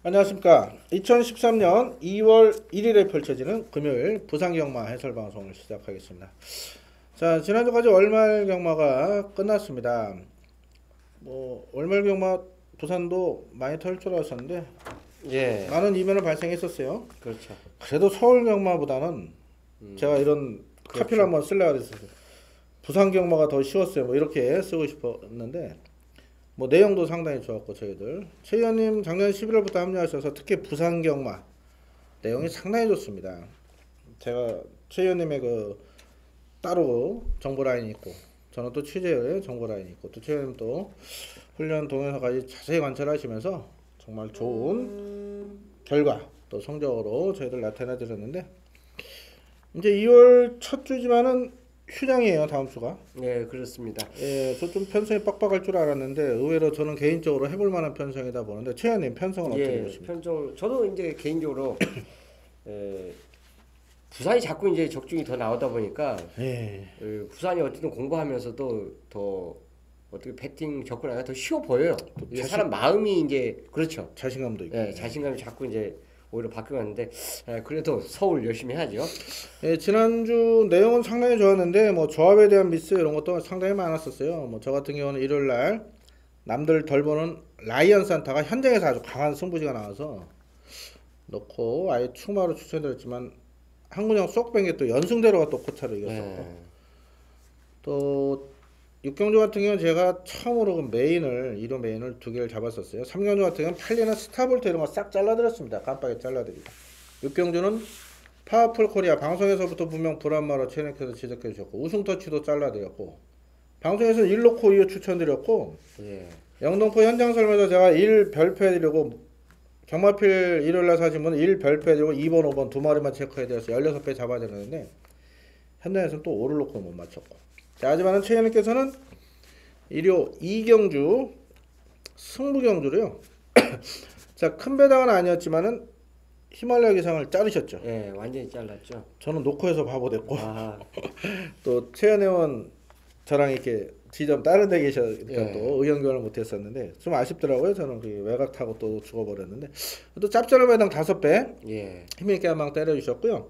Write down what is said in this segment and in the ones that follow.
안녕하십니까. 2013년 2월 1일에 펼쳐지는 금요일 부산경마 해설방송을 시작하겠습니다. 자, 지난주까지 월말경마가 끝났습니다. 월말경마 부산도 많이 털 줄 알았었는데 예, 많은 이변을 발생했었어요. 그렇죠. 그래도 서울경마보다는 제가 이런 카피를 그렇죠. 한번 쓰려고 했었어요. 부산경마가 더 쉬웠어요. 이렇게 쓰고 싶었는데 내용도 상당히 좋았고 저희들 최 의원님 작년 11월부터 합류하셔서 특히 부산경마 내용이 상당히 좋습니다. 제가 최 의원님의 따로 정보 라인이 있고 저는 또 취재의 정보 라인이 있고 또 최 의원님 또 훈련 동영상까지 자세히 관찰하시면서 정말 좋은 결과 또 성적으로 저희들 나타내 드렸는데 이제 2월 첫 주지만은 휴장이에요. 다음 주가. 예, 그렇습니다. 예, 저 좀 편성이 빡빡할 줄 알았는데 의외로 저는 개인적으로 해볼 만한 편성이다 보는데 최 의원님 편성은 어떻게 예, 보십니까? 편성 저도 이제 개인적으로 에, 부산이 자꾸 이제 적중이 더 나오다 보니까 예, 부산이 어쨌든 공부하면서도 더 어떻게 배팅 접근하기가 더 쉬워 보여요. 이게 사람 마음이 이제 그렇죠. 자신감도 있고. 예, 자신감이 자꾸 이제 오히려 바뀌어갔는데 그래도 서울 열심히 해야죠. 예, 지난주 내용은 상당히 좋았는데 조합에 대한 미스 이런 것도 상당히 많았었어요. 저 같은 경우는 일요일 날 남들 덜 보는 라이언 산타가 현장에서 아주 강한 승부지가 나와서 넣고 아예 추마로 추천드렸지만 한군형 쏙 뺀 게 또 연승대로가 또 코차로 이겼었고 예, 또 육경주 같은 경우는 제가 처음으로 그 메인을 1호 메인을 두 개를 잡았었어요. 삼경주 같은 경우는 팔리는 스타볼트 이런 거 싹 잘라드렸습니다. 깜빡이 잘라드리고 육경주는 파워풀 코리아 방송에서부터 분명 불안마로 체력해서 지적해 주셨고 우승 터치도 잘라드렸고 방송에서는 1놓고 2호 추천드렸고 예, 영등포 현장 설명에서 제가 1 별표해드리고 경마필 일요일날 사신 분은 1 별표해드리고 2번 5번 두 마리만 체크해드려서 16배 잡아야 되는데 현장에서는 또 5를 놓고 못 맞췄고 자, 하지만은 최 의원님께서는 일요 이경주 승부경주로요. 자, 큰 배당은 아니었지만은 히말라야 기상을 자르셨죠. 예, 완전히 잘랐죠. 저는 놓고 해서 바보 됐고 아, 또 최현혜원 저랑 이렇게 지점 다른 데 계셔니까 예. 또 의견 교환을 못했었는데 좀 아쉽더라고요. 저는 그 외곽 타고 또 죽어버렸는데 또 짭짤한 배당 5배 예, 힘있게 한 방 때려주셨고요.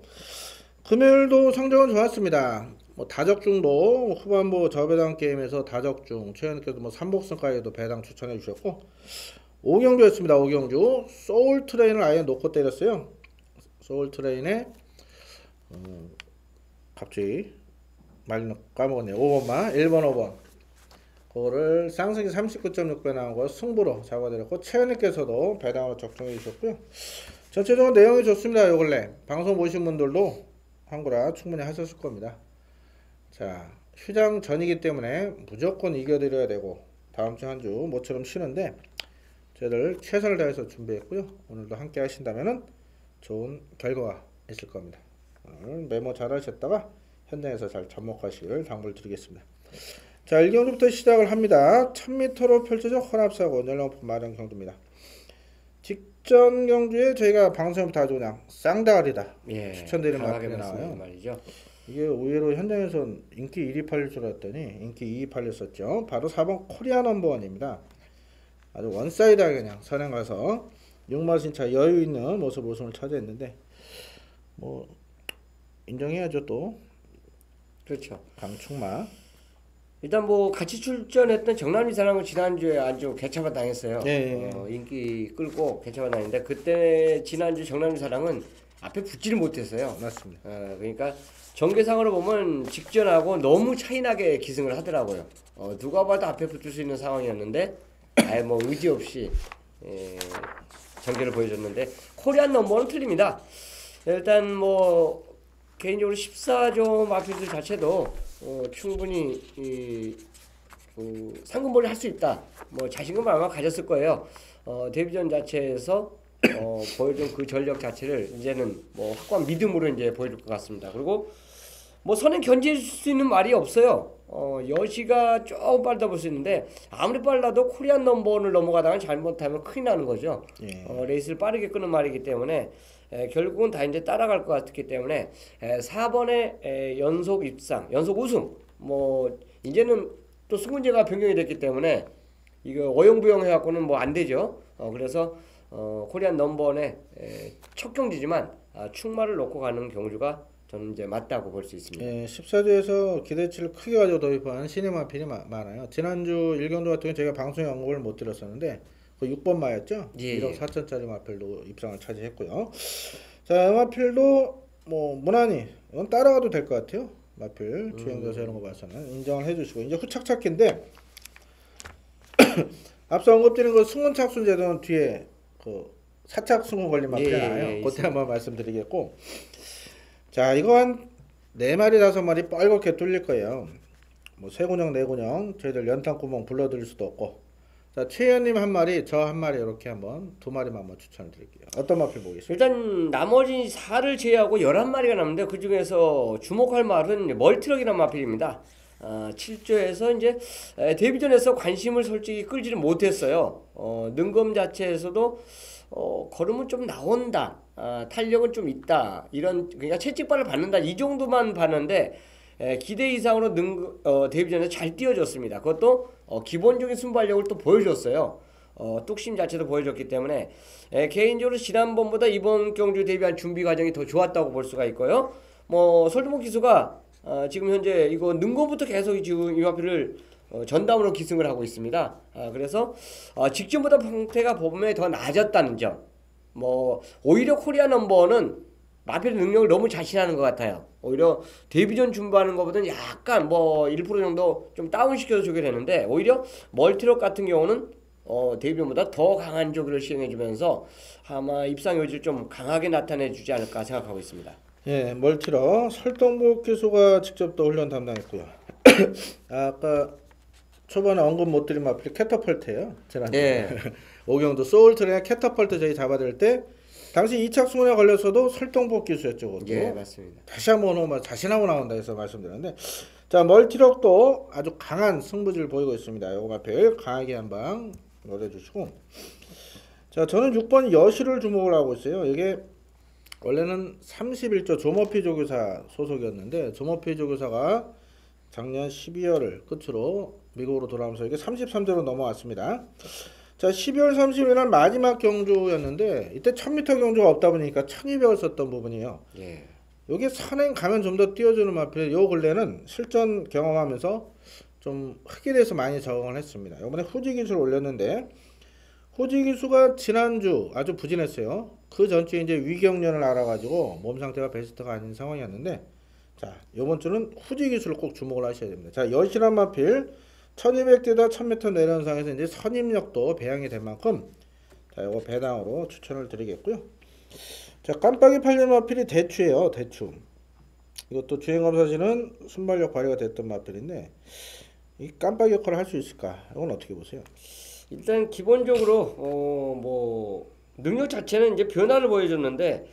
금요일도 성적은 좋았습니다. 다적중도 후반부 저배당 게임에서 다적중 최현님께서 삼복승까지도 배당 추천해 주셨고 오경주였습니다. 오경주 소울 트레인을 아예 놓고 때렸어요. 소울 트레인에 갑자기 말 까먹었네요. 5번만 1번 5번 그거를 쌍승이 39.6배 나온 거 승부로 잡아드렸고 최현님께서도 배당으로 적중해 주셨고요. 전체적으로 내용이 좋습니다. 요 근래 방송 보신 분들도 한구라 충분히 하셨을 겁니다. 자, 휴장 전이기 때문에 무조건 이겨드려야 되고 다음 주 한 주 모처럼 쉬는데 저희들 최선을 다해서 준비했고요. 오늘도 함께 하신다면은 좋은 결과가 있을 겁니다. 오늘 메모 잘 하셨다가 현장에서 잘 접목하시길 당부드리겠습니다. 자, 1경주부터 시작을 합니다. 1000m로 펼쳐져 혼합사고 연령품 마련 경주입니다. 직전 경주에 저희가 방송부터 아주 그냥 쌍다리다 예, 추천드리는 강하게 말씀이 나와요. 말이죠. 이게 의외로 현장에선 인기 1위 팔릴 줄 알았더니 인기 2위 팔렸었죠. 바로 4번 코리아 넘버원입니다. 아주 원사이드하게 그냥 선행 가서 육마신차 여유 있는 모습 우승을 차지했는데 인정해야죠. 또 그렇죠. 강충마 일단 뭐 같이 출전했던 정남리 사람은 지난주에 아주 개차반 당했어요. 예. 인기 끌고 개차반 당했는데 그때 지난주 정남리 사람은 앞에 붙지를 못했어요. 맞습니다. 그러니까 전개상으로 보면 직전하고 너무 차이나게 기승을 하더라고요. 누가 봐도 앞에 붙을 수 있는 상황이었는데 아예 뭐 의지 없이 전개를 보여줬는데 코리안 넘버는 틀립니다. 일단 뭐 개인적으로 14조 마필들 자체도 충분히 상금벌이 할 수 있다. 뭐 자신감을 아마 가졌을 거예요. 데뷔전 자체에서 보여준 그 전력 자체를 이제는 뭐 확고한 믿음으로 이제 보여줄 것 같습니다. 그리고 뭐 선행 견질 수 있는 말이 없어요. 여시가 조금 빨다 볼 수 있는데 아무리 빨라도 코리안 넘버원을 넘어가다가 잘못하면 큰일 나는 거죠. 예. 레이스를 빠르게 끄는 말이기 때문에 결국은 다 이제 따라갈 것 같기 때문에 4번의 연속 입상, 연속 우승 뭐 이제는 또 수문제가 변경이 됐기 때문에 이거 어영부영 해갖고는 뭐 안 되죠. 그래서 코리안 넘버원의 첫 경주지만 충마를 놓고 가는 경주가 저는 이제 맞다고 볼 수 있습니다. 예, 14주에서 기대치를 크게 가지고 도입한 신의 마필이 많아요. 지난주 1경주 같은 경우 제가 방송에 언급을 못 드렸었는데 그 6번 마였죠. 예, 1억 예. 4천짜리 마필도 입상을 차지했고요. 자, 이 마필도 뭐 무난히 이건 따라가도 될 것 같아요. 마필 주행자서 이런 거 봐서는 인정을 해주시고 이제 후착 찾기인데 앞서 언급드린 그 승문 착순 제도는 뒤에 그 사착 승문 걸린 마필이 예, 나와요. 예, 그때 한번 말씀드리겠고, 자 이거 한 4마리 5마리 뻘겋게 뚫릴 거예요. 뭐 3군형 4군형 저희들 연탄구멍 불러드릴 수도 없고, 자 최현님 한 마리 저 한 마리 이렇게 한번 2마리만 한번 추천을 드릴게요. 어떤 마필 보겠습니다. 일단 나머지 4를 제외하고 11마리가 남는데 그 중에서 주목할 말은 멀티럭이라는 마필입니다. 7조에서 이제 데뷔전에서 관심을 솔직히 끌지를 못했어요. 능검 자체에서도 걸음은 좀 나온다, 탄력은 좀 있다, 이런 그러니까 채찍발을 받는다 이 정도만 봤는데 기대 이상으로 데뷔전에 잘 뛰어줬습니다. 그것도 기본적인 순발력을 또 보여줬어요. 뚝심 자체도 보여줬기 때문에 개인적으로 지난번보다 이번 경주 대비한 준비 과정이 더 좋았다고 볼 수가 있고요. 뭐 설동목 기수가 지금 현재 이거 능검부터 계속 지금 이 마필을 전담으로 기승을 하고 있습니다. 그래서 직전보다 상태가 보면 더 나아졌다는 점. 뭐 오히려 코리아 넘버는 마필의 능력을 너무 자신하는 것 같아요. 오히려 데뷔전 준비하는 것보다는 약간 뭐 1% 정도 좀 다운시켜서 주게 되는데, 오히려 멀티럭 같은 경우는 데뷔전보다 더 강한 조기를 시행해주면서 아마 입상 여지를 좀 강하게 나타내주지 않을까 생각하고 있습니다. 예, 멀티러 설동복 기수가 직접 또 훈련 담당했고요. 아까 초반에 언급 못 드린 마필이 캐터펄트예요. 지난주에. 네. 오경도 소울트레나 캐터펄트 저희 잡아들 때 당시 2착 승원에 걸렸어도 설동복 기수였죠. 그것도. 예, 맞습니다. 다시 한번 오면 자신하고 나온다 해서 말씀드렸는데, 자 멀티럭도 아주 강한 승부지를 보이고 있습니다. 요거 마필 강하게 한방 넣어주시고, 자 저는 6번 여시를 주목을 하고 있어요. 이게 원래는 31조 조머피 조교사 소속이었는데 조머피 조교사가 작년 12월을 끝으로 미국으로 돌아오면서 이게 33조로 넘어왔습니다. 자 12월 30일은 마지막 경주였는데 이때 1000m 경주가 없다 보니까 1200을 썼던 부분이에요. 예. 여기 선행 가면 좀 더 띄워주는 마필 요 근래는 실전 경험하면서 좀 흙에 대해서 많이 적응을 했습니다. 이번에 후지 기술 올렸는데 후지 기수가 지난주 아주 부진했어요. 그 전주에 이제 위경련을 알아가지고 몸 상태가 베스트가 아닌 상황이었는데, 자 이번 주는 후지 기술을 꼭 주목을 하셔야 됩니다. 자 여신한 마필 1200대다 1000m 내려온 상에서 이제 선임력도 배양이 된 만큼 자 이거 배당으로 추천을 드리겠고요. 자 깜빡이 팔린 마필이 대추예요. 대추. 이것도 주행검사지는 순발력 발휘가 됐던 마필인데 이 깜빡이 역할을 할 수 있을까? 이건 어떻게 보세요? 일단 기본적으로 뭐 능력 자체는 이제 변화를 보여줬는데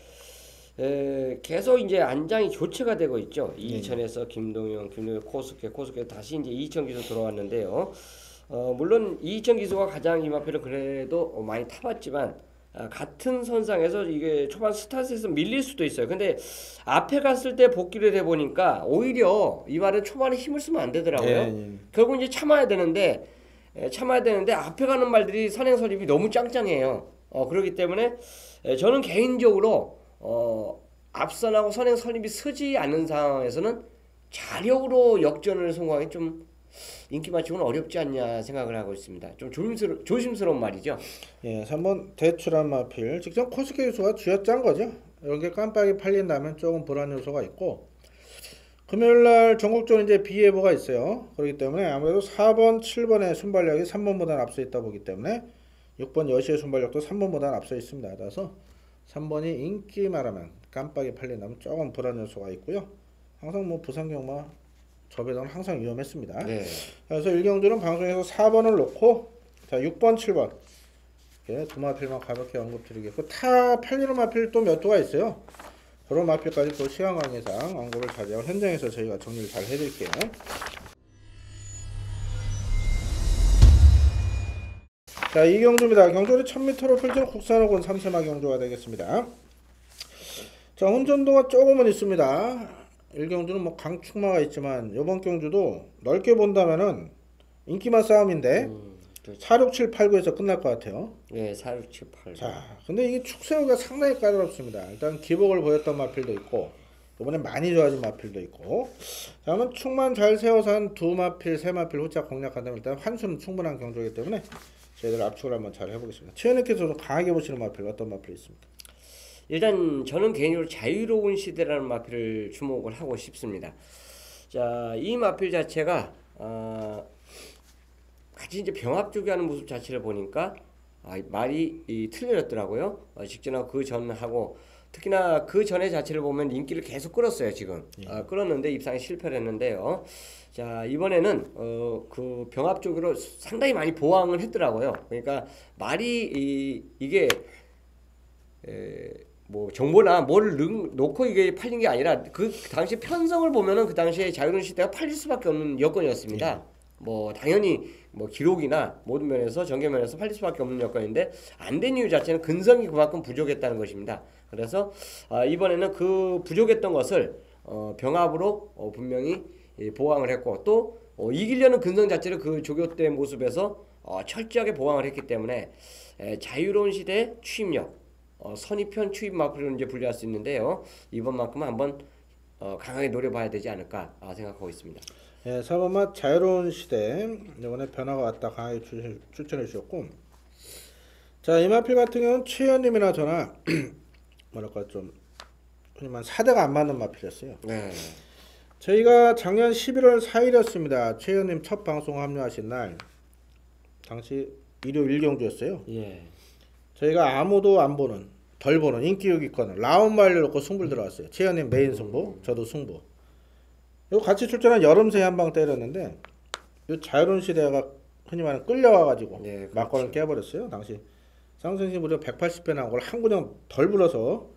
계속 이제 안장이 교체가 되고 있죠. 이천에서 김동영 코스케 다시 이제 이천 기수 들어왔는데요. 물론 이천 기수가 가장 이 마필은 그래도 많이 타봤지만 같은 선상에서 이게 초반 스타트에서 밀릴 수도 있어요. 근데 앞에 갔을 때 복귀를 해 보니까 오히려 이 말은 초반에 힘을 쓰면 안 되더라고요. 결국 이제 참아야 되는데 앞에 가는 말들이 선행 선입이 너무 짱짱해요. 그렇기 때문에 저는 개인적으로 앞선하고 선행 선입이 서지 않는 상황에서는 자력으로 역전을 성공하기 좀 인기 맞추기는 어렵지 않냐 생각을 하고 있습니다. 좀 조심스러운 말이죠. 예, 3번 대출한 마필 직접 코스케 기수가 쥐어짠 거죠. 이렇게 깜빡이 팔린다면 조금 불안 요소가 있고, 금요일날 전국적으로 이제 비 예보가 있어요. 그렇기 때문에 아무래도 4번, 7번의 순발력이 3번보다는 앞서 있다 보기 때문에 6번 여시의 순발력도 3번보다는 앞서 있습니다. 따라서 3번이 인기 말하면 깜빡이 팔린다면 조금 불안 요소가 있고요. 항상 뭐 부산 경마 저배당은 항상 위험했습니다. 네. 그래서 1경주는 방송에서 4번을 놓고 자 6번, 7번 이렇게 두 마필만 가볍게 언급드리겠고, 타 팔리는 마필 또 몇 도가 있어요. 그런 마필까지 또 시간 관계상 언급을 자제하고 현장에서 저희가 정리를 잘 해드릴게요. 자, 이 경주입니다. 경주는 1000m로 펼치는 국산호군 3세마 경주가 되겠습니다. 자, 혼전도가 조금은 있습니다. 1경주는 뭐 강축마가 있지만 이번 경주도 넓게 본다면은 인기만 싸움인데 그렇죠. 4, 6, 7, 8, 9에서 끝날 것 같아요. 네, 4, 6, 7, 8. 자, 근데 이게 축세우기가 상당히 까다롭습니다. 일단 기복을 보였던 마필도 있고 이번에 많이 좋아진 마필도 있고. 자, 그러면 축만 잘 세워서 한 두 마필, 세 마필 후짝 공략한다면 일단 환수는 충분한 경조이기 때문에 저희들 압축을 한번 잘 해보겠습니다. 최현님께서도 강하게 보시는 마필 어떤 마필이 있습니까? 일단 저는 개인적으로 자유로운 시대라는 마필을 주목을 하고 싶습니다. 자, 이 마필 자체가 같이 이제 병합주기하는 모습 자체를 보니까 말이 틀려졌더라고요. 직전하고 그 전하고 특히나 그 전의 자체를 보면 인기를 계속 끌었어요 지금. 끌었는데 입상에 실패를 했는데요. 자, 이번에는 그 병합주기로 상당히 많이 보강을 했더라고요. 그러니까 말이 이게 뭐 정보나 뭐를 놓고 이게 팔린 게 아니라 그 당시 편성을 보면은 그 당시에 자유로운 시대가 팔릴 수밖에 없는 여건이었습니다. 뭐 당연히 뭐 기록이나 모든 면에서 전개 면에서 팔릴 수밖에 없는 여건인데 안 된 이유 자체는 근성이 그만큼 부족했다는 것입니다. 그래서 이번에는 그 부족했던 것을 병합으로 분명히 보강을 했고 또 이기려는 근성 자체를 그 조교 때 모습에서 철저하게 보강을 했기 때문에 자유로운 시대의 추임력 선입편 추임 마필로 이제 분류할 수 있는데요. 이번만큼은 한번 강하게 노려봐야 되지 않을까 생각하고 있습니다. 예, 4번 맛 자유로운 시대 이번에 변화가 왔다 강하게 추천해 주셨고, 자, 이 마필 같은 경우는 최현님이나 저나 뭐랄까 좀 흔히만 사대가 안 맞는 마필이었어요. 네. 저희가 작년 11월 4일이었습니다. 최현님 첫 방송 합류하신 날, 당시 일요일 경주였어요. 예. 저희가 아무도 안 보는, 덜 보는 인기 6위권 라운바일을 놓고 승부를 들어갔어요. 최현님 메인 승부, 저도 승부. 이거 같이 출전한 여름새 한 방 때렸는데 이 자유로운 시대가 흔히 말하는 끌려와가지고 네, 그렇죠. 막권을 깨버렸어요. 당시 쌍선시 무려 180배 나온 걸 한 구녕 덜 불어서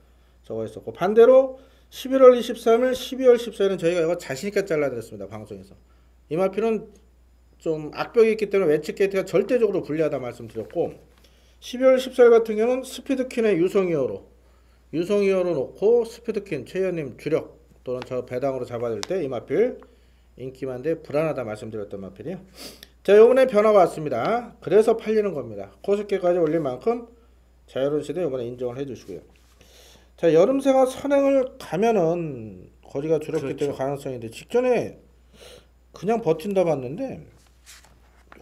저거 했었고, 반대로 11월 23일, 12월 14일은 저희가 이거 자신있게 잘라드렸습니다. 방송에서. 이 마필은 좀 악벽이 있기 때문에 웨치 게이트가 절대적으로 불리하다 말씀드렸고, 12월 14일 같은 경우는 스피드퀸의 유성이어로 놓고 스피드퀸 최현님 주력 또는 저 배당으로 잡아들 때 이 마필 인기 많은데 불안하다 말씀드렸던 마필이에요. 자, 요번에 변화가 왔습니다. 그래서 팔리는 겁니다. 코스케까지 올릴 만큼 자유로운 시대 요번에 인정을 해주시고요. 자, 여름새가 선행을 가면은 거리가 줄었기 그렇죠. 때문에 가능성이 있는데 직전에 그냥 버틴다 봤는데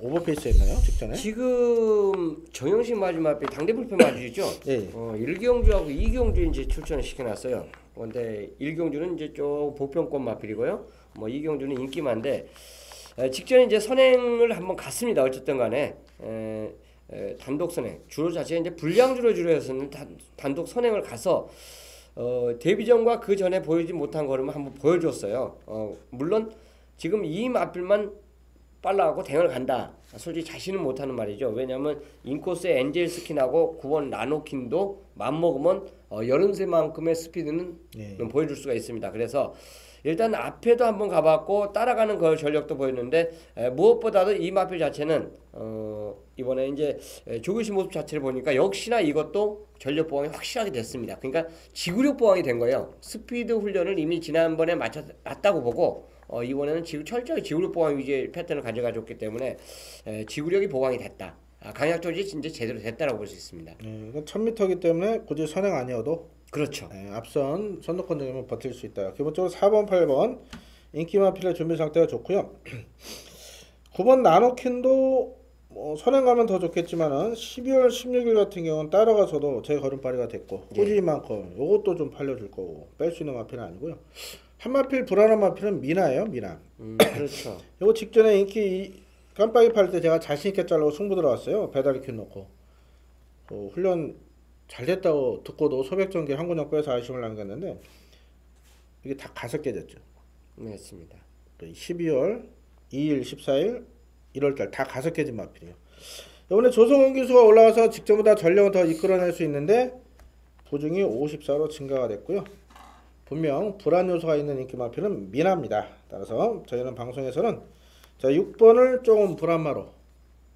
오버페이스 했나요? 직전에? 지금 정영식 마지막에 당대불패 맞으시죠? 예. 1경주하고 2경주 이제 출전을 시켜놨어요. 근데 1경주는 이제 좀 보편권 마필이고요. 뭐 2경주는 인기만데 직전에 이제 선행을 한번 갔습니다. 어쨌든 간에 단독 선행 주로 자체가 이제 불량주로 주로 했었는데 단독 선행을 가서 데뷔전과 그 전에 보이지 못한 걸음을 한번 보여줬어요. 물론 지금 이 마필만 빨라가고 대응을 간다. 솔직히 자신은 못하는 말이죠. 왜냐하면 인코스의 엔젤 스킨하고 9번 라노킨도 맘먹으면 여름새만큼의 스피드는 보여줄 수가 있습니다. 그래서 일단 앞에도 한번 가봤고 따라가는 그 전력도 보였는데 무엇보다도 이 마필 자체는 이번에 이제 조교시 모습 자체를 보니까 역시나 이것도 전력 보강이 확실하게 됐습니다. 그러니까 지구력 보강이 된 거예요. 스피드 훈련을 이미 지난번에 맞췄다고 보고 이번에는 철저히 지구력 보강 위주의 패턴을 가져가줬기 때문에 지구력이 보강이 됐다. 강약 조절이 진짜 제대로 됐다라고 볼 수 있습니다. 1000m이기 때문에 굳이 선행 아니어도 그렇죠. 앞선 선두권 정도면 버틸 수 있다. 기본적으로 4번, 8번 인기 마필의 준비 상태가 좋고요. 9번 나노킨도 선행 가면 더 좋겠지만은 12월 16일 같은 경우는 따라가서도 제 걸음발이가 됐고 꾸준히만큼 요것도 좀 팔려줄 거고 뺄 수 있는 마필은 아니고요. 한 마필 불안한 마필은 미나예요. 미나. 그렇죠. 요거 직전에 인기 깜빡이 팔 때 제가 자신있게 잘라고 승부 들어갔어요. 배달이 킨 놓고 훈련 잘 됐다고 듣고도 소백전기 한 군역 빼서 아쉬움을 남겼는데 이게 다 가서 깨졌죠. 맞습니다. 12월 2일, 14일, 1월달 다 가서 깨진 마필이에요. 이번에 조성훈 기수가 올라와서 직전보다 전력을 더 이끌어낼 수 있는데 보증이 54로 증가가 됐고요. 분명 불안 요소가 있는 인기 마필은 미나입니다. 따라서 저희는 방송에서는 자 6번을 조금 불안마로,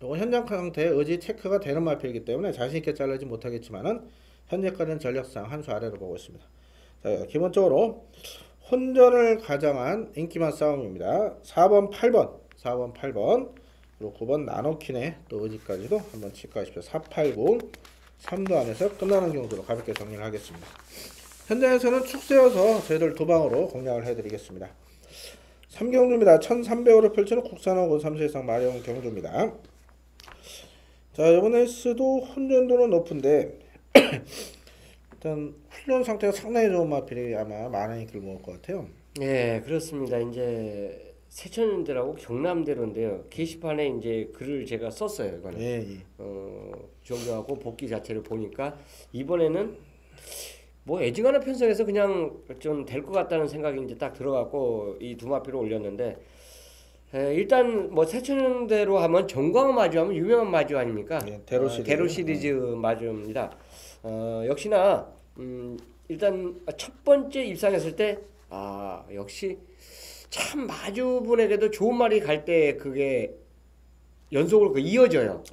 이건 현장 상태의 의지 체크가 되는 마필이기 때문에 자신있게 자르지 못하겠지만은 현재까지는 전력상 한 수 아래로 보고 있습니다. 자, 기본적으로 혼전을 가장한 인기만 싸움입니다. 4번, 8번 그리고 9번 나노킨의 또 의지까지도 한번 체크하십시오. 489 3도 안에서 끝나는 경우로 가볍게 정리를 하겠습니다. 현장에서는 축세여서 저희들 두 방으로 공략을 해드리겠습니다. 3경주입니다. 1300으로 펼치는 국산하고 3세 이상 마령 경주입니다. 자, 이번 레이스도 혼전도는 높은데 일단 훈련 상태가 상당히 좋은 마필이 아마 많은 인기를 모을 것 같아요. 네, 그렇습니다. 이제 세천년대라고 경남대로인데요. 게시판에 이제 글을 제가 썼어요. 이거는 예. 종료하고 복귀 자체를 보니까 이번에는 뭐 애증하는 편성에서 그냥 좀 될 것 같다는 생각이 이제 딱 들어갖고 이 두 마필을 올렸는데 일단 뭐 세천년대로 하면 정광훈 마주하면 유명한 마주 아닙니까? 예, 대로 시리즈. 대로 시리즈 마주입니다. 역시나 일단 첫 번째 입상했을 때 역시 참 마주분에게도 좋은 말이 갈 때 그게 연속으로 이어져요.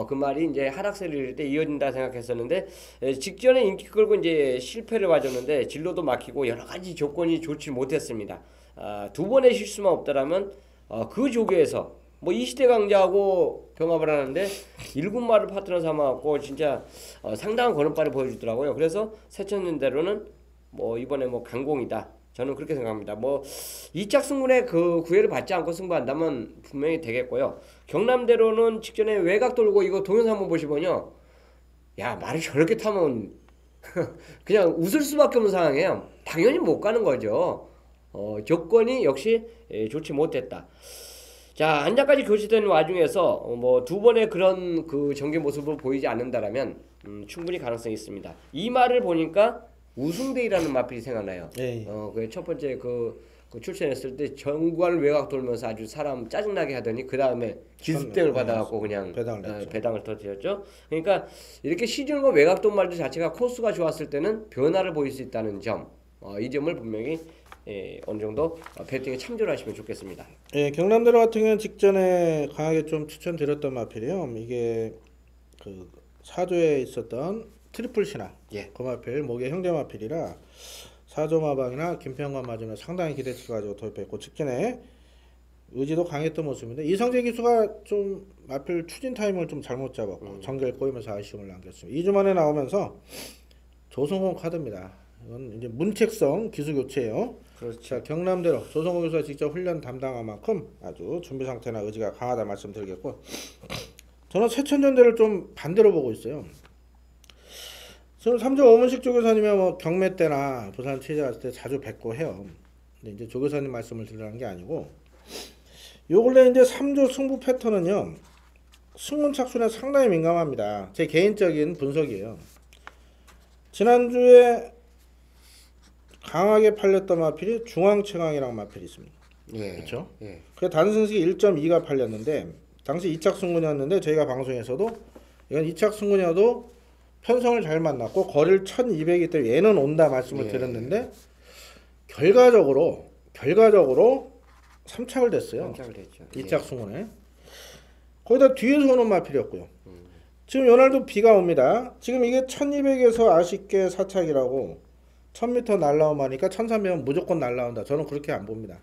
그 말이 이제 하락세를 이룰 때 이어진다 생각했었는데 직전에 인기 끌고 이제 실패를 봐줬는데 진로도 막히고 여러 가지 조건이 좋지 못했습니다. 두 번의 실수만 없다라면 그 조교에서 뭐 이시대 강자하고 병합을 하는데 1군마를 파트너 삼아갖고 진짜 상당한 걸음발을 보여주더라고요. 그래서 세천년대로는 뭐 이번에 뭐 강공이다. 저는 그렇게 생각합니다. 뭐 2차 승분에 그 구애를 받지 않고 승부한다면 분명히 되겠고요. 경남대로는 직전에 외곽 돌고 이거 동영상 한번 보시면요. 야, 말을 저렇게 타면 그냥 웃을 수밖에 없는 상황이에요. 당연히 못 가는 거죠. 조건이 역시 좋지 못했다. 자, 안장까지 교체된 와중에서 뭐 두 번의 그런 그 전개 모습을 보이지 않는다라면 충분히 가능성이 있습니다. 이 말을 보니까 우승대이라는 마필이 생각나요. 그 첫 번째 그 출전했을 때 정관 외곽 돌면서 아주 사람 짜증나게 하더니 그 다음에 기습땡을 받아갖고 그냥 배당을 터뜨렸죠. 그러니까 이렇게 시즌과 외곽 돌 말들 자체가 코스가 좋았을 때는 변화를 보일 수 있다는 점, 이 점을 분명히 어느 정도 배팅에 참조를 하시면 좋겠습니다. 예, 경남대로 같은 경우는 직전에 강하게 좀 추천드렸던 마필이요. 이게 그 사조에 있었던 트리플 신화, 그 마필 목의 형제 마필이라 사조 마방이나 김평관 맞으면 상당히 기대치 가지고 도입했고 직전에 의지도 강했던 모습인데 이성재 기수가 좀 마필 추진 타임을 좀 잘못 잡았고 전결 꼬이면서 아쉬움을 남겼습니다. 2주 만에 나오면서 조성공 카드입니다. 이건 이제 문책성 기수 교체예요. 그렇죠. 자, 경남대로 조성호 교수가 직접 훈련 담당한 만큼 아주 준비 상태나 의지가 강하다 말씀드리겠고 저는 세천년대를 좀 반대로 보고 있어요. 저는 3조 오문식 조교사님이 뭐 경매 때나 부산 취재 갔을 때 자주 뵙고 해요. 근데 이제 조교사님 말씀을 드리라는 게 아니고 요 근래 이제 3조 승부 패턴은요. 승문 착순에 상당히 민감합니다. 제 개인적인 분석이에요. 지난주에 강하게 팔렸던 마필이 중앙최강이라는 마필이 있습니다. 그렇죠? 그 단승식이 1.2가 팔렸는데 당시 2착 승군이었는데 저희가 방송에서도 이건 2착 승군이어도 편성을 잘 만났고 거리를 1200이기 때문에 얘는 온다 말씀을 드렸는데 결과적으로 3착을 됐어요. 3착을 됐죠. 2착 승군에 거기다 뒤에서 오는 마필이었고요. 지금 요날도 비가 옵니다. 지금 이게 1200에서 아쉽게 4착이라고 1000m 날라오면 하니까 1300은 무조건 날라온다. 저는 그렇게 안 봅니다.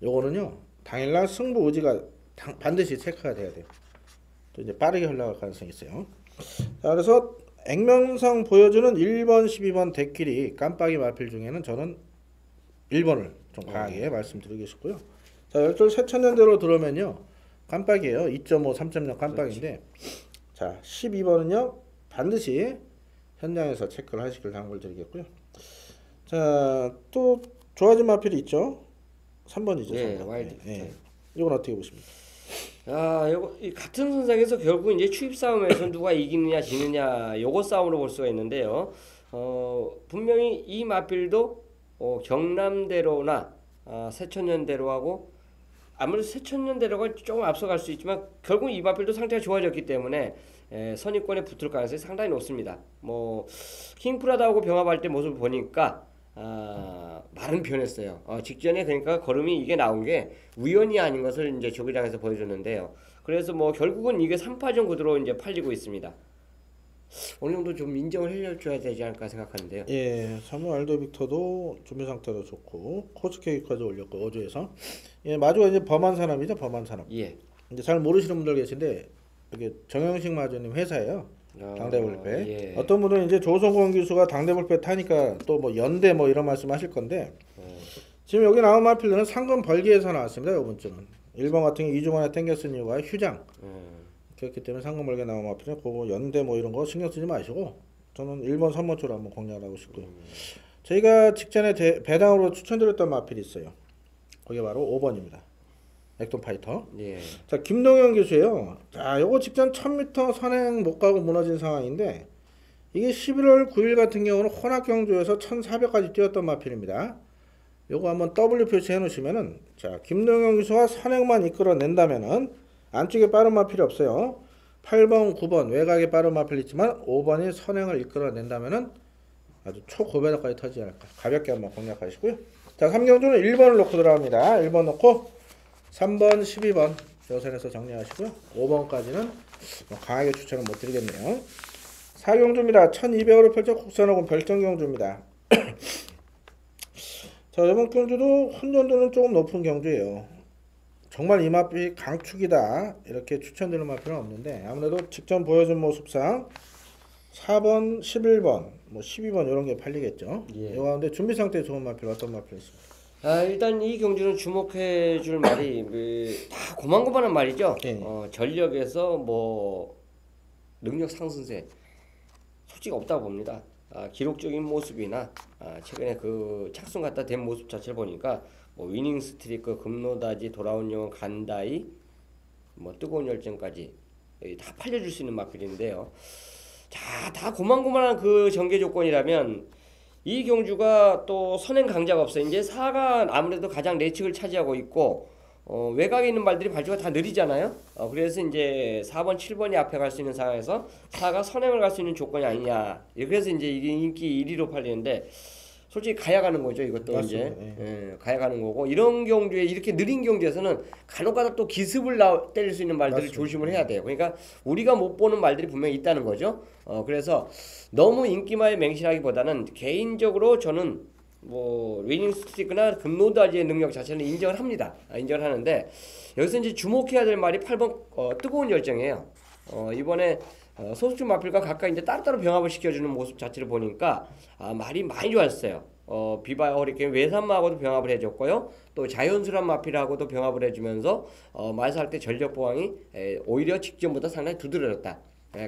요거는요. 당일날 승부 의지가 반드시 체크가 돼야 돼요. 또 이제 빠르게 흘러갈 가능성이 있어요. 자, 그래서 액면상 보여주는 1번, 12번 대끼리 깜빡이 마필 중에는 저는 1번을 좀 강하게 말씀드리고 싶고요. 자, 열돌 세천년대로 들어오면요. 깜빡이에요. 2.5, 3.0 깜빡인데 자, 12번은요. 반드시 현장에서 체크를 하시길 당부를 드리겠고요. 자, 또 좋아진 마필이 있죠. 3번이죠. 3번. 와이드. 이건 어떻게 보십니까? 요거 같은 선상에서 결국 이제 추입 싸움에서 누가 이기느냐 지느냐 요거 싸움으로 볼 수가 있는데요. 분명히 이 마필도 경남대로나 세천년대로하고 아무래도 세천년대로가 조금 앞서갈 수 있지만 결국 이 마필도 상태가 좋아졌기 때문에 선입권에 붙을 가능성이 상당히 높습니다. 뭐 킹프라다하고 병합할 때 모습을 보니까 말은 변했어요. 직전에 그러니까 걸음이 이게 나온 게 우연이 아닌 것을 이제 조기장에서 보여줬는데요. 그래서 뭐 결국은 이게 3파전 구도로 이제 팔리고 있습니다. 어느 정도 좀 인정을 해줘야 되지 않을까 생각하는데요. 예, 사무 알도 빅터도 준비 상태도 좋고 코스케이까지 올렸고 어조에서 마주가 이제 범한 사람이죠. 범한 사람. 이제 잘 모르시는 분들 계신데 이게 정영식 마주님 회사예요. 당대불패. 예. 어떤 분은 이제 조성권 교수가 당대불패 타니까 또 뭐 연대 뭐 이런 말씀하실 건데 지금 여기 나온 마필들은 상금 벌기에서 나왔습니다. 이번 주는 1번 같은 게 이중환에 땡겨 쓴 이유가 휴장. 그렇기 때문에 상금 벌기에 나온 마필은 그거 연대 뭐 이런 거 신경 쓰지 마시고 저는 1번 3번 쪽으로 한번 공략하고 싶고요. 저희가 직전에 배당으로 추천드렸던 마필이 있어요. 그게 바로 5번입니다. 액돈파이터. 예. 자, 김동현 교수예요. 자, 요거 직전 1000m 선행 못 가고 무너진 상황인데 이게 11월 9일 같은 경우는 혼합 경주에서 1400까지 뛰었던 마필입니다. 요거 한번 W 표시해 놓으시면은 자, 김동현 교수가 선행만 이끌어낸다면은 안쪽에 빠른 마필이 없어요. 8번, 9번 외곽에 빠른 마필이 있지만 5번이 선행을 이끌어낸다면은 아주 초고배당까지 터지지 않을까. 가볍게 한번 공략하시고요. 자, 3경주는 1번을 놓고 들어갑니다. 1번 놓고 3번, 12번 요선에서 정리하시고요. 5번까지는 강하게 추천을 못 드리겠네요. 4경주입니다. 1200으로 펼쳐 국산호금 별정경주입니다. 자, 이번 경주도 혼전도는 조금 높은 경주예요. 정말 이 마필이 강축이다 이렇게 추천드리는 마필은 없는데 아무래도 직전 보여준 모습상 4번, 11번, 뭐 12번 이런 게 팔리겠죠. 예. 이 가운데 준비 상태 좋은 마필 어떤 마필 있습니까? 일단 이 경주는 주목해줄 말이 다 고만고만한 말이죠. 예. 전력에서 뭐 능력 상승세 솔직히 없다고 봅니다. 기록적인 모습이나 최근에 그 착순 갖다 된 모습 자체를 보니까 뭐 위닝 스트리크, 금노다지, 돌아온 영혼, 간다이, 뭐 뜨거운 열정까지 다 팔려줄 수 있는 마필인데요. 자, 다 고만고만한 그 전개 조건이라면 이 경주가 또 선행 강자가 없어요. 이제 4가 아무래도 가장 내측을 차지하고 있고 외곽에 있는 말들이 발주가 다 느리잖아요. 그래서 이제 4번, 7번이 앞에 갈 수 있는 상황에서 4가 선행을 갈 수 있는 조건이 아니냐. 그래서 이제 이게 인기 1위로 팔리는데 솔직히 가야가는 거죠. 이것도 맞습니다. 이제 가야가는 거고 이런 경주에 이렇게 느린 경주에서는 간혹가다 또 기습을 때릴 수 있는 말들을 맞습니다. 조심을 해야 돼요. 그러니까 우리가 못 보는 말들이 분명히 있다는 거죠. 그래서 너무 인기마에 맹신하기보다는 개인적으로 저는 뭐 위닝 스트리크나 금노다지의 능력 자체는 인정을 합니다. 인정을 하는데 여기서 이제 주목해야 될 말이 8번 뜨거운 열정이에요. 이번에 소수주 마필과 각각 이제 따로따로 병합을 시켜주는 모습 자체를 보니까 말이 많이 좋았어요. 비바 허리케인 외산마하고도 병합을 해줬고요. 또 자연스러운 마필하고도 병합을 해주면서 말살할 때 전력 보강이 오히려 직전보다 상당히 두드러졌다.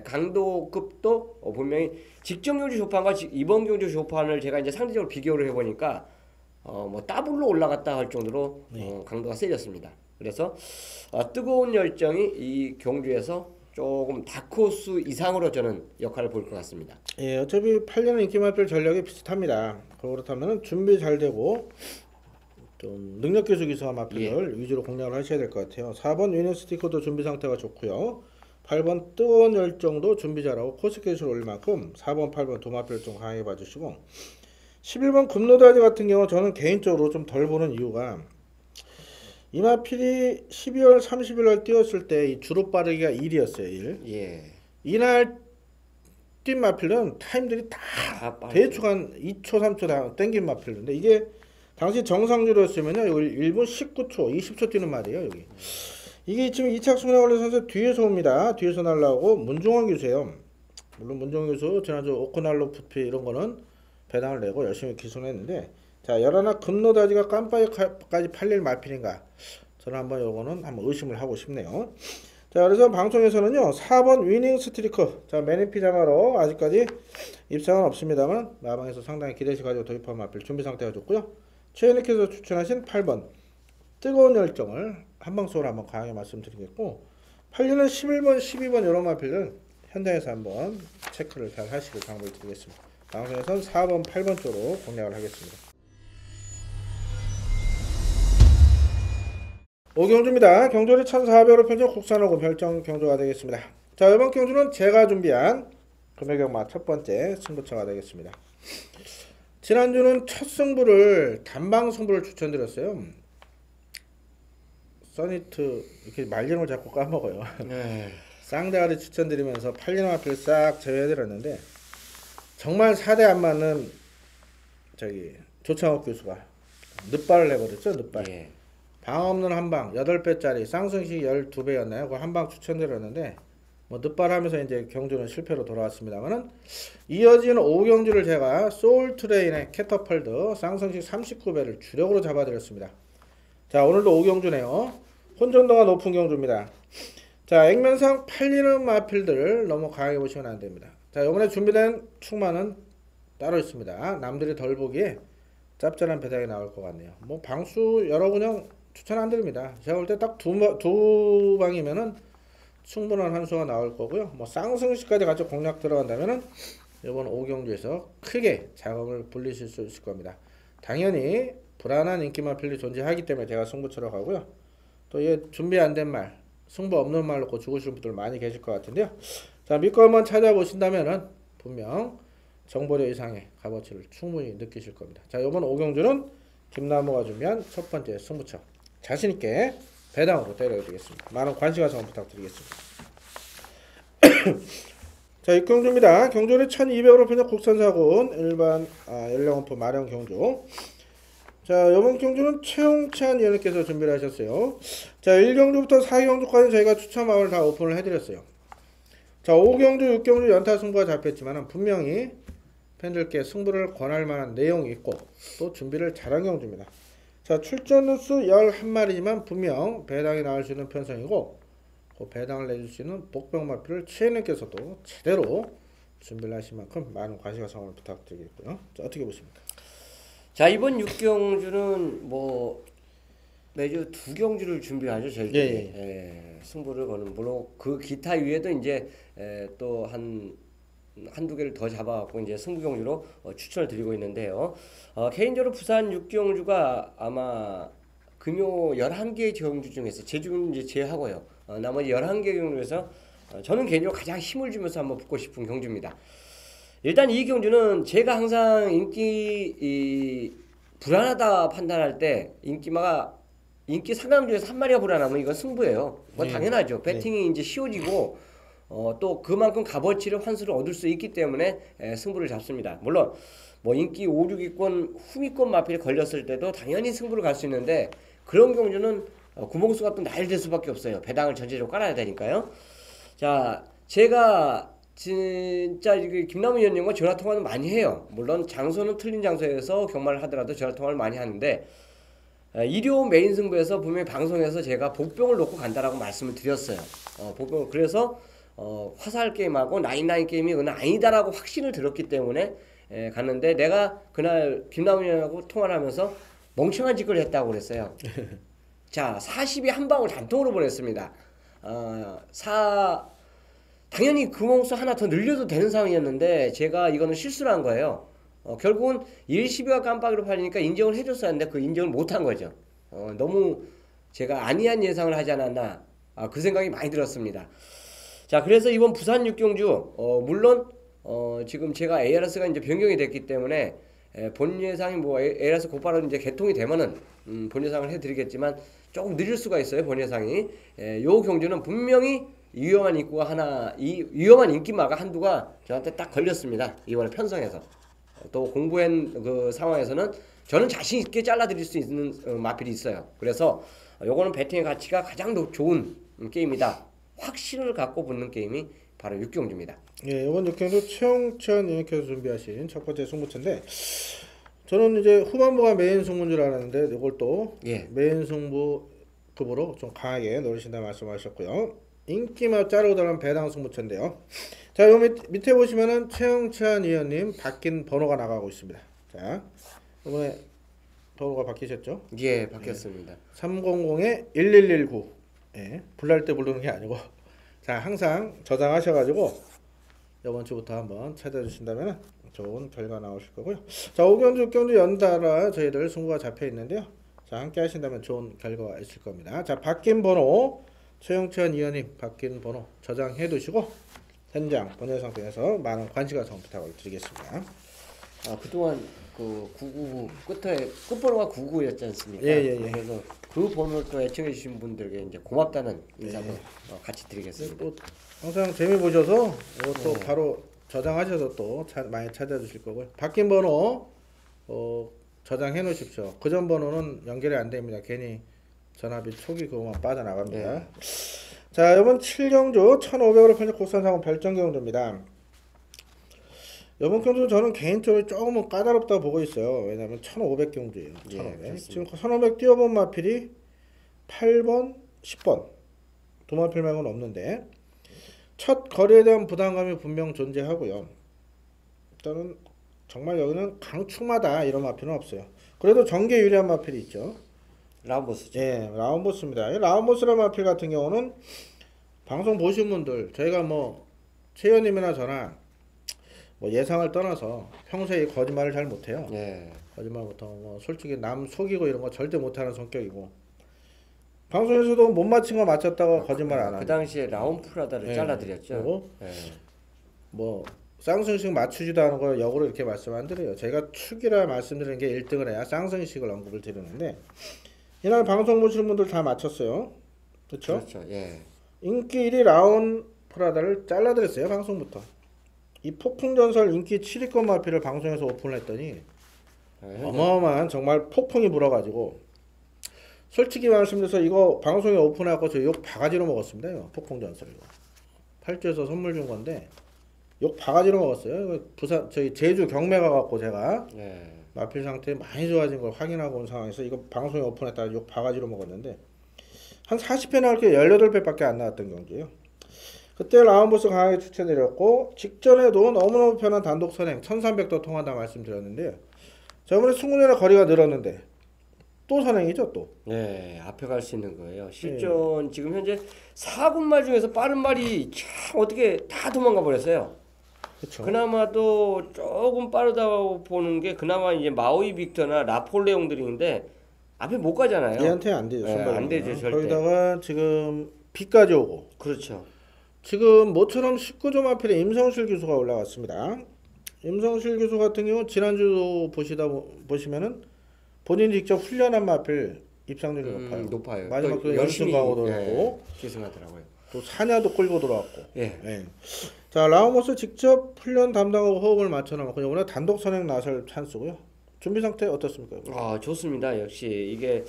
강도급도 분명히 직전 경주 조판과 이번 경주 조판을 제가 이제 상대적으로 비교를 해보니까 뭐 더블로 올라갔다 할 정도로 강도가 세졌습니다. 그래서 뜨거운 열정이 이 경주에서 조금 다크호스 이상으로 저는 역할을 볼 것 같습니다. 예, 어차피 팔리는 인기마필 전력이 비슷합니다. 그렇다면 준비 잘 되고 좀 능력 기술 기수와 마필을 위주로 공략을 하셔야 될 것 같아요. 4번 위닝 스티커도 준비 상태가 좋고요. 8번 뜨거운 열정도 준비 잘하고 코스 기술 올릴 만큼 4번, 8번 두 마필을 좀 강하게 봐주시고 11번 금노다지 같은 경우 저는 개인적으로 좀 덜 보는 이유가 이 마필이 12월 30일 날 뛰었을 때 이 주로 빠르기가 1이었어요. 1. 예. 이날 뛴 마필은 타임들이 다 대충 한 2초 3초 다 땡긴 마필인데 이게 당시 정상주로였으면요 1분 19초 20초 뛰는 말이에요. 여기 이게 지금 이착순에 걸린 선수 뒤에서 옵니다. 뒤에서 날라오고 문종원 교수예요. 물론 문종원 교수 지난주 오코날로 푸피 이런 거는 배당을 내고 열심히 기술했는데 자, 열하나 금노다지가 깜빡이까지 팔릴 마필인가? 저는 한번 요거는 한번 의심을 하고 싶네요. 자, 그래서 방송에서는요 4번 위닝 스트리커 자 매니피자마로 아직까지 입상은 없습니다만 마방에서 상당히 기대시 가지고 도입한 마필 준비 상태가 좋고요. 최현익께서 추천하신 8번 뜨거운 열정을 한방속으로 한번 강하게 말씀드리겠고 팔리는 11번 12번 이런 마필은 현장에서 한번 체크를 잘 하시길 당부를 드리겠습니다. 방송에서는 4번 8번 쪽으로 공략을 하겠습니다. 5경주입니다. 경주를 1400으로 펼쳐 국산호금 별정 경주가 되겠습니다. 자, 이번 경주는 제가 준비한 금액경마 첫 번째 승부처가 되겠습니다. 지난주는 첫 승부를 단방 승부를 추천드렸어요. 써니트 이렇게 말리는 자꾸 까먹어요. 쌍대가리 추천드리면서 팔리는 앞을 싹 제외해드렸는데 정말 4대 안 맞는 저기 조창욱 교수가 늑발을 해버렸죠. 늑발. 방 없는 한방 8배짜리 쌍승식 12배였나요? 그 한방 추천드렸는데 뭐 늦발하면서 이제 경주는 실패로 돌아왔습니다만은 이어지는 5경주를 제가 소울트레인의 캐터펄드 쌍승식 39배를 주력으로 잡아드렸습니다. 자, 오늘도 5경주네요. 혼전도가 높은 경주입니다. 자, 액면상 팔리는 마필들 너무 강하게 보시면 안 됩니다. 자, 이번에 준비된 충만은 따로 있습니다. 남들이 덜 보기에 짭짤한 배당이 나올 것 같네요. 뭐 방수 여러 군영 추천 안 드립니다. 제가 볼 때 딱 두 방이면은 충분한 한 수가 나올 거고요. 뭐 쌍승식까지 같이 공략 들어간다면은 이번 5경주에서 크게 자금을 불리실 수 있을 겁니다. 당연히 불안한 인기마필이 존재하기 때문에 제가 승부 치러 가고요. 또 얘 준비 안 된 말, 승부 없는 말로 고 죽으시는 분들 많이 계실 것 같은데요. 자, 믿고 한번 찾아보신다면은 분명 정보료 이상의 값어치를 충분히 느끼실 겁니다. 자, 이번 5경주는 김나무가 준비한 첫 번째 승부처 자신있게 배당으로 때려드리겠습니다. 많은 관심과 성원 부탁드리겠습니다. 자, 이 경주입니다. 경주는 1200으로 편입 국산사군 일반 연령원포 마령 경주. 자, 이번 경주는 최용찬 위원님께서 준비를 하셨어요. 자, 1경주부터 4경주까지 저희가 추첨함을 다 오픈을 해드렸어요. 자, 5경주, 6경주 연타 승부가 잡혔지만 분명히 팬들께 승부를 권할 만한 내용이 있고 또 준비를 잘한 경주입니다. 자, 출전 수 11마리지만 분명 배당이 나올 수 있는 편성이고 그 배당을 내줄 수 있는 복병마필을 최혜님께서도 제대로 준비를 하신 만큼 많은 관심과 성원을 부탁드리겠고요. 자, 어떻게 보십니까? 자, 이번 6경주는 뭐 매주 2경주를 준비하죠, 저희들이. 승부를 거는 물론 그 기타 위에도 이제 또 한두 개를 더 잡아갖고 이제 승부 경주로 추천을 드리고 있는데요. 개인적으로 부산 6경주가 아마 금요 11개 경주 중에서 제주는 이제 제하고요. 나머지 11개 경주에서 저는 개인적으로 가장 힘을 주면서 한번 붙고 싶은 경주입니다. 일단 이 경주는 제가 항상 불안하다 판단할 때 인기 상남 중에서 한 마리가 불안하면 이건 승부예요. 뭐 당연하죠. 배팅이 이제 쉬워지고 또 그만큼 값어치를 환수를 얻을 수 있기 때문에 승부를 잡습니다. 물론 뭐 인기 5, 6위권 후위권 마필이 걸렸을 때도 당연히 승부를 갈 수 있는데 그런 경주는 구멍수가 또 날될 수밖에 없어요. 배당을 전체적으로 깔아야 되니까요. 자, 제가 진짜 김남우 위원님과 전화 통화는 많이 해요. 물론 장소는 틀린 장소에서 경마를 하더라도 전화 통화를 많이 하는데 일요 메인 승부에서 분명히 방송에서 제가 복병을 놓고 간다라고 말씀을 드렸어요. 복병 그래서 화살 게임하고 나인나인 게임이 그건 아니다라고 확신을 들었기 때문에 갔는데 내가 그날 김남우 위원하고 통화를 하면서 멍청한 짓을 했다고 그랬어요. 자, 40이 한 방울 단통으로 보냈습니다. 당연히 금홍수 하나 더 늘려도 되는 상황이었는데 제가 이거는 실수를 한 거예요. 결국은 112가 깜빡이로 팔리니까 인정을 해줬어야 하는데 그 인정을 못한 거죠. 너무 제가 아니한 예상을 하지 않았나 그 생각이 많이 들었습니다. 자, 그래서 이번 부산 6경주 물론 지금 제가 ARS가 이제 변경이 됐기 때문에 본 예상이 뭐 ARS 곧바로 이제 개통이 되면은 본 예상을 해드리겠지만 조금 느릴 수가 있어요. 본 예상이. 요 경주는 분명히 위험한 인기가 위험한 인기마가 한두가 저한테 딱 걸렸습니다. 이번에 편성해서 또 공부한 그 상황에서는 저는 자신 있게 잘라드릴 수 있는 마필이 있어요. 그래서 요거는 배팅의 가치가 가장 좋은 게임이다. 확신을 갖고 붙는 게임이 바로 6경주입니다. 예, 이번 6경주 최용찬 님께서 준비하신 첫 번째 승부처인데 저는 이제 후반부가 메인 승부인 줄 알았는데 이걸 또 메인 승부급으로 좀 강하게 노리신다 말씀하셨고요. 인기마 자르고 들어간 배당 승부처인데요. 자, 요 밑에 보시면은 최영찬 위원님 바뀐 번호가 나가고 있습니다. 자, 이번에 번호가 바뀌셨죠? 예, 바뀌었습니다. 300-1119. 예, 불날 때 부르는 게 아니고. 자, 항상 저장하셔가지고 이번 주부터 한번 찾아주신다면 좋은 결과 나오실 거고요. 자, 5경주, 6경주 연달아 저희들 승부가 잡혀 있는데요. 자, 함께 하신다면 좋은 결과가 있을 겁니다. 자, 바뀐 번호 최영찬 위원님 바뀐 번호 저장해 두시고 현장 본연 상태에서 많은 관심과 성 부탁을 드리겠습니다. 그동안 그 999 끝번호가 99였지 않습니까? 예. 그래서 그 번호를 또 애청해 주신 분들에게 이제 고맙다는 인사도 같이 드리겠습니다. 또 항상 재미 보셔서 또 바로 저장하셔서 또 많이 찾아주실 거고요. 바뀐 번호 저장해 놓으십시오. 그전 번호는 연결이 안 됩니다. 괜히 전압이 초기 그거만 빠져나갑니다. 네. 자, 이번 7경주 1500으로 편집 국산상품 별정경주입니다. 이번 경주 저는 개인적으로 조금은 까다롭다고 보고 있어요. 왜냐면 1500경주예요. 1500. 예, 지금 1500 띄워본 마필이 8번, 10번. 두 마필 말고는 없는데 첫 거리에 대한 부담감이 분명 존재하고요. 일단은 정말 여기는 강축마다 이런 마필은 없어요. 그래도 전개 유리한 마필이 있죠. 라운보스죠. 예, 라운보스입니다. 이 라운보스라 마필 같은 경우는 방송 보신 분들 저희가 뭐 최현님이나 저나 뭐 예상을 떠나서 평소에 거짓말을 잘 못해요. 예. 거짓말부터 뭐 솔직히 남 속이고 이런 거 절대 못하는 성격이고 방송에서도 못 맞힌 거 맞췄다고 거짓말 안 그 하고 당시에 라운프라다를 예. 잘라드렸죠. 그리고 예. 뭐 쌍승식 맞추지도 않은 걸 역으로 이렇게 말씀 안 드려요. 제가 축이라 말씀드리는 게 1등을 해야 쌍승식을 언급을 드리는데 이날 방송 보시는 분들 다 맞췄어요. 그렇죠? 그렇죠. 예. 인기 1위 라운 프라다를 잘라드렸어요. 방송부터. 이 폭풍전설 인기 7위권 마피를 방송에서 오픈을 했더니 어마어마한 정말 폭풍이 불어가지고 솔직히 말씀드려서 이거 방송에 오픈하고 저 욕 바가지로 먹었습니다. 이거 폭풍전설 이거. 팔주에서 선물 준 건데 욕 바가지로 먹었어요. 이거 부산 저희 제주 경매 가갖고 제가 예. 마필 상태 많이 좋아진 걸 확인하고 온 상황에서 이거 방송에 오픈했다가 욕 바가지로 먹었는데 한 40회 나올 게 18배밖에 안 나왔던 경기예요. 그때 라운보스 강하게 추천드렸고 직전에도 너무너무 편한 단독 선행 1300도 통한다 말씀드렸는데요. 저번에 승훈이랑 거리가 늘었는데 또 선행이죠 또. 예, 앞에 갈 수 있는 거예요. 실전 지금 현재 4군말 중에서 빠른 말이 참 어떻게 다 도망가 버렸어요. 그렇죠. 그나마도 조금 빠르다고 보는 게 그나마 이제 마오이 빅터나 나폴레옹들인데 앞에 못 가잖아요. 얘한테 안 되죠. 예, 안 되죠, 절대. 거기다가 지금 비까지 오고 그렇죠. 지금 모처럼 19조 마필에 임성실 교수가 올라왔습니다. 임성실 교수 같은 경우 지난주도 보시면은 본인이 직접 훈련한 마필 입상률이 높아요. 높아요. 마지막 또 그 연승 강호도 예, 그렇고 계승하더라고요. 또 사냐도 끌고 들어왔고. 예. 예. 자 라오모스 직접 훈련 담당하고 호흡을 맞춰놓고 이번에 단독 선행 나설 찬스고요. 준비 상태 어떻습니까? 아 좋습니다. 역시 이게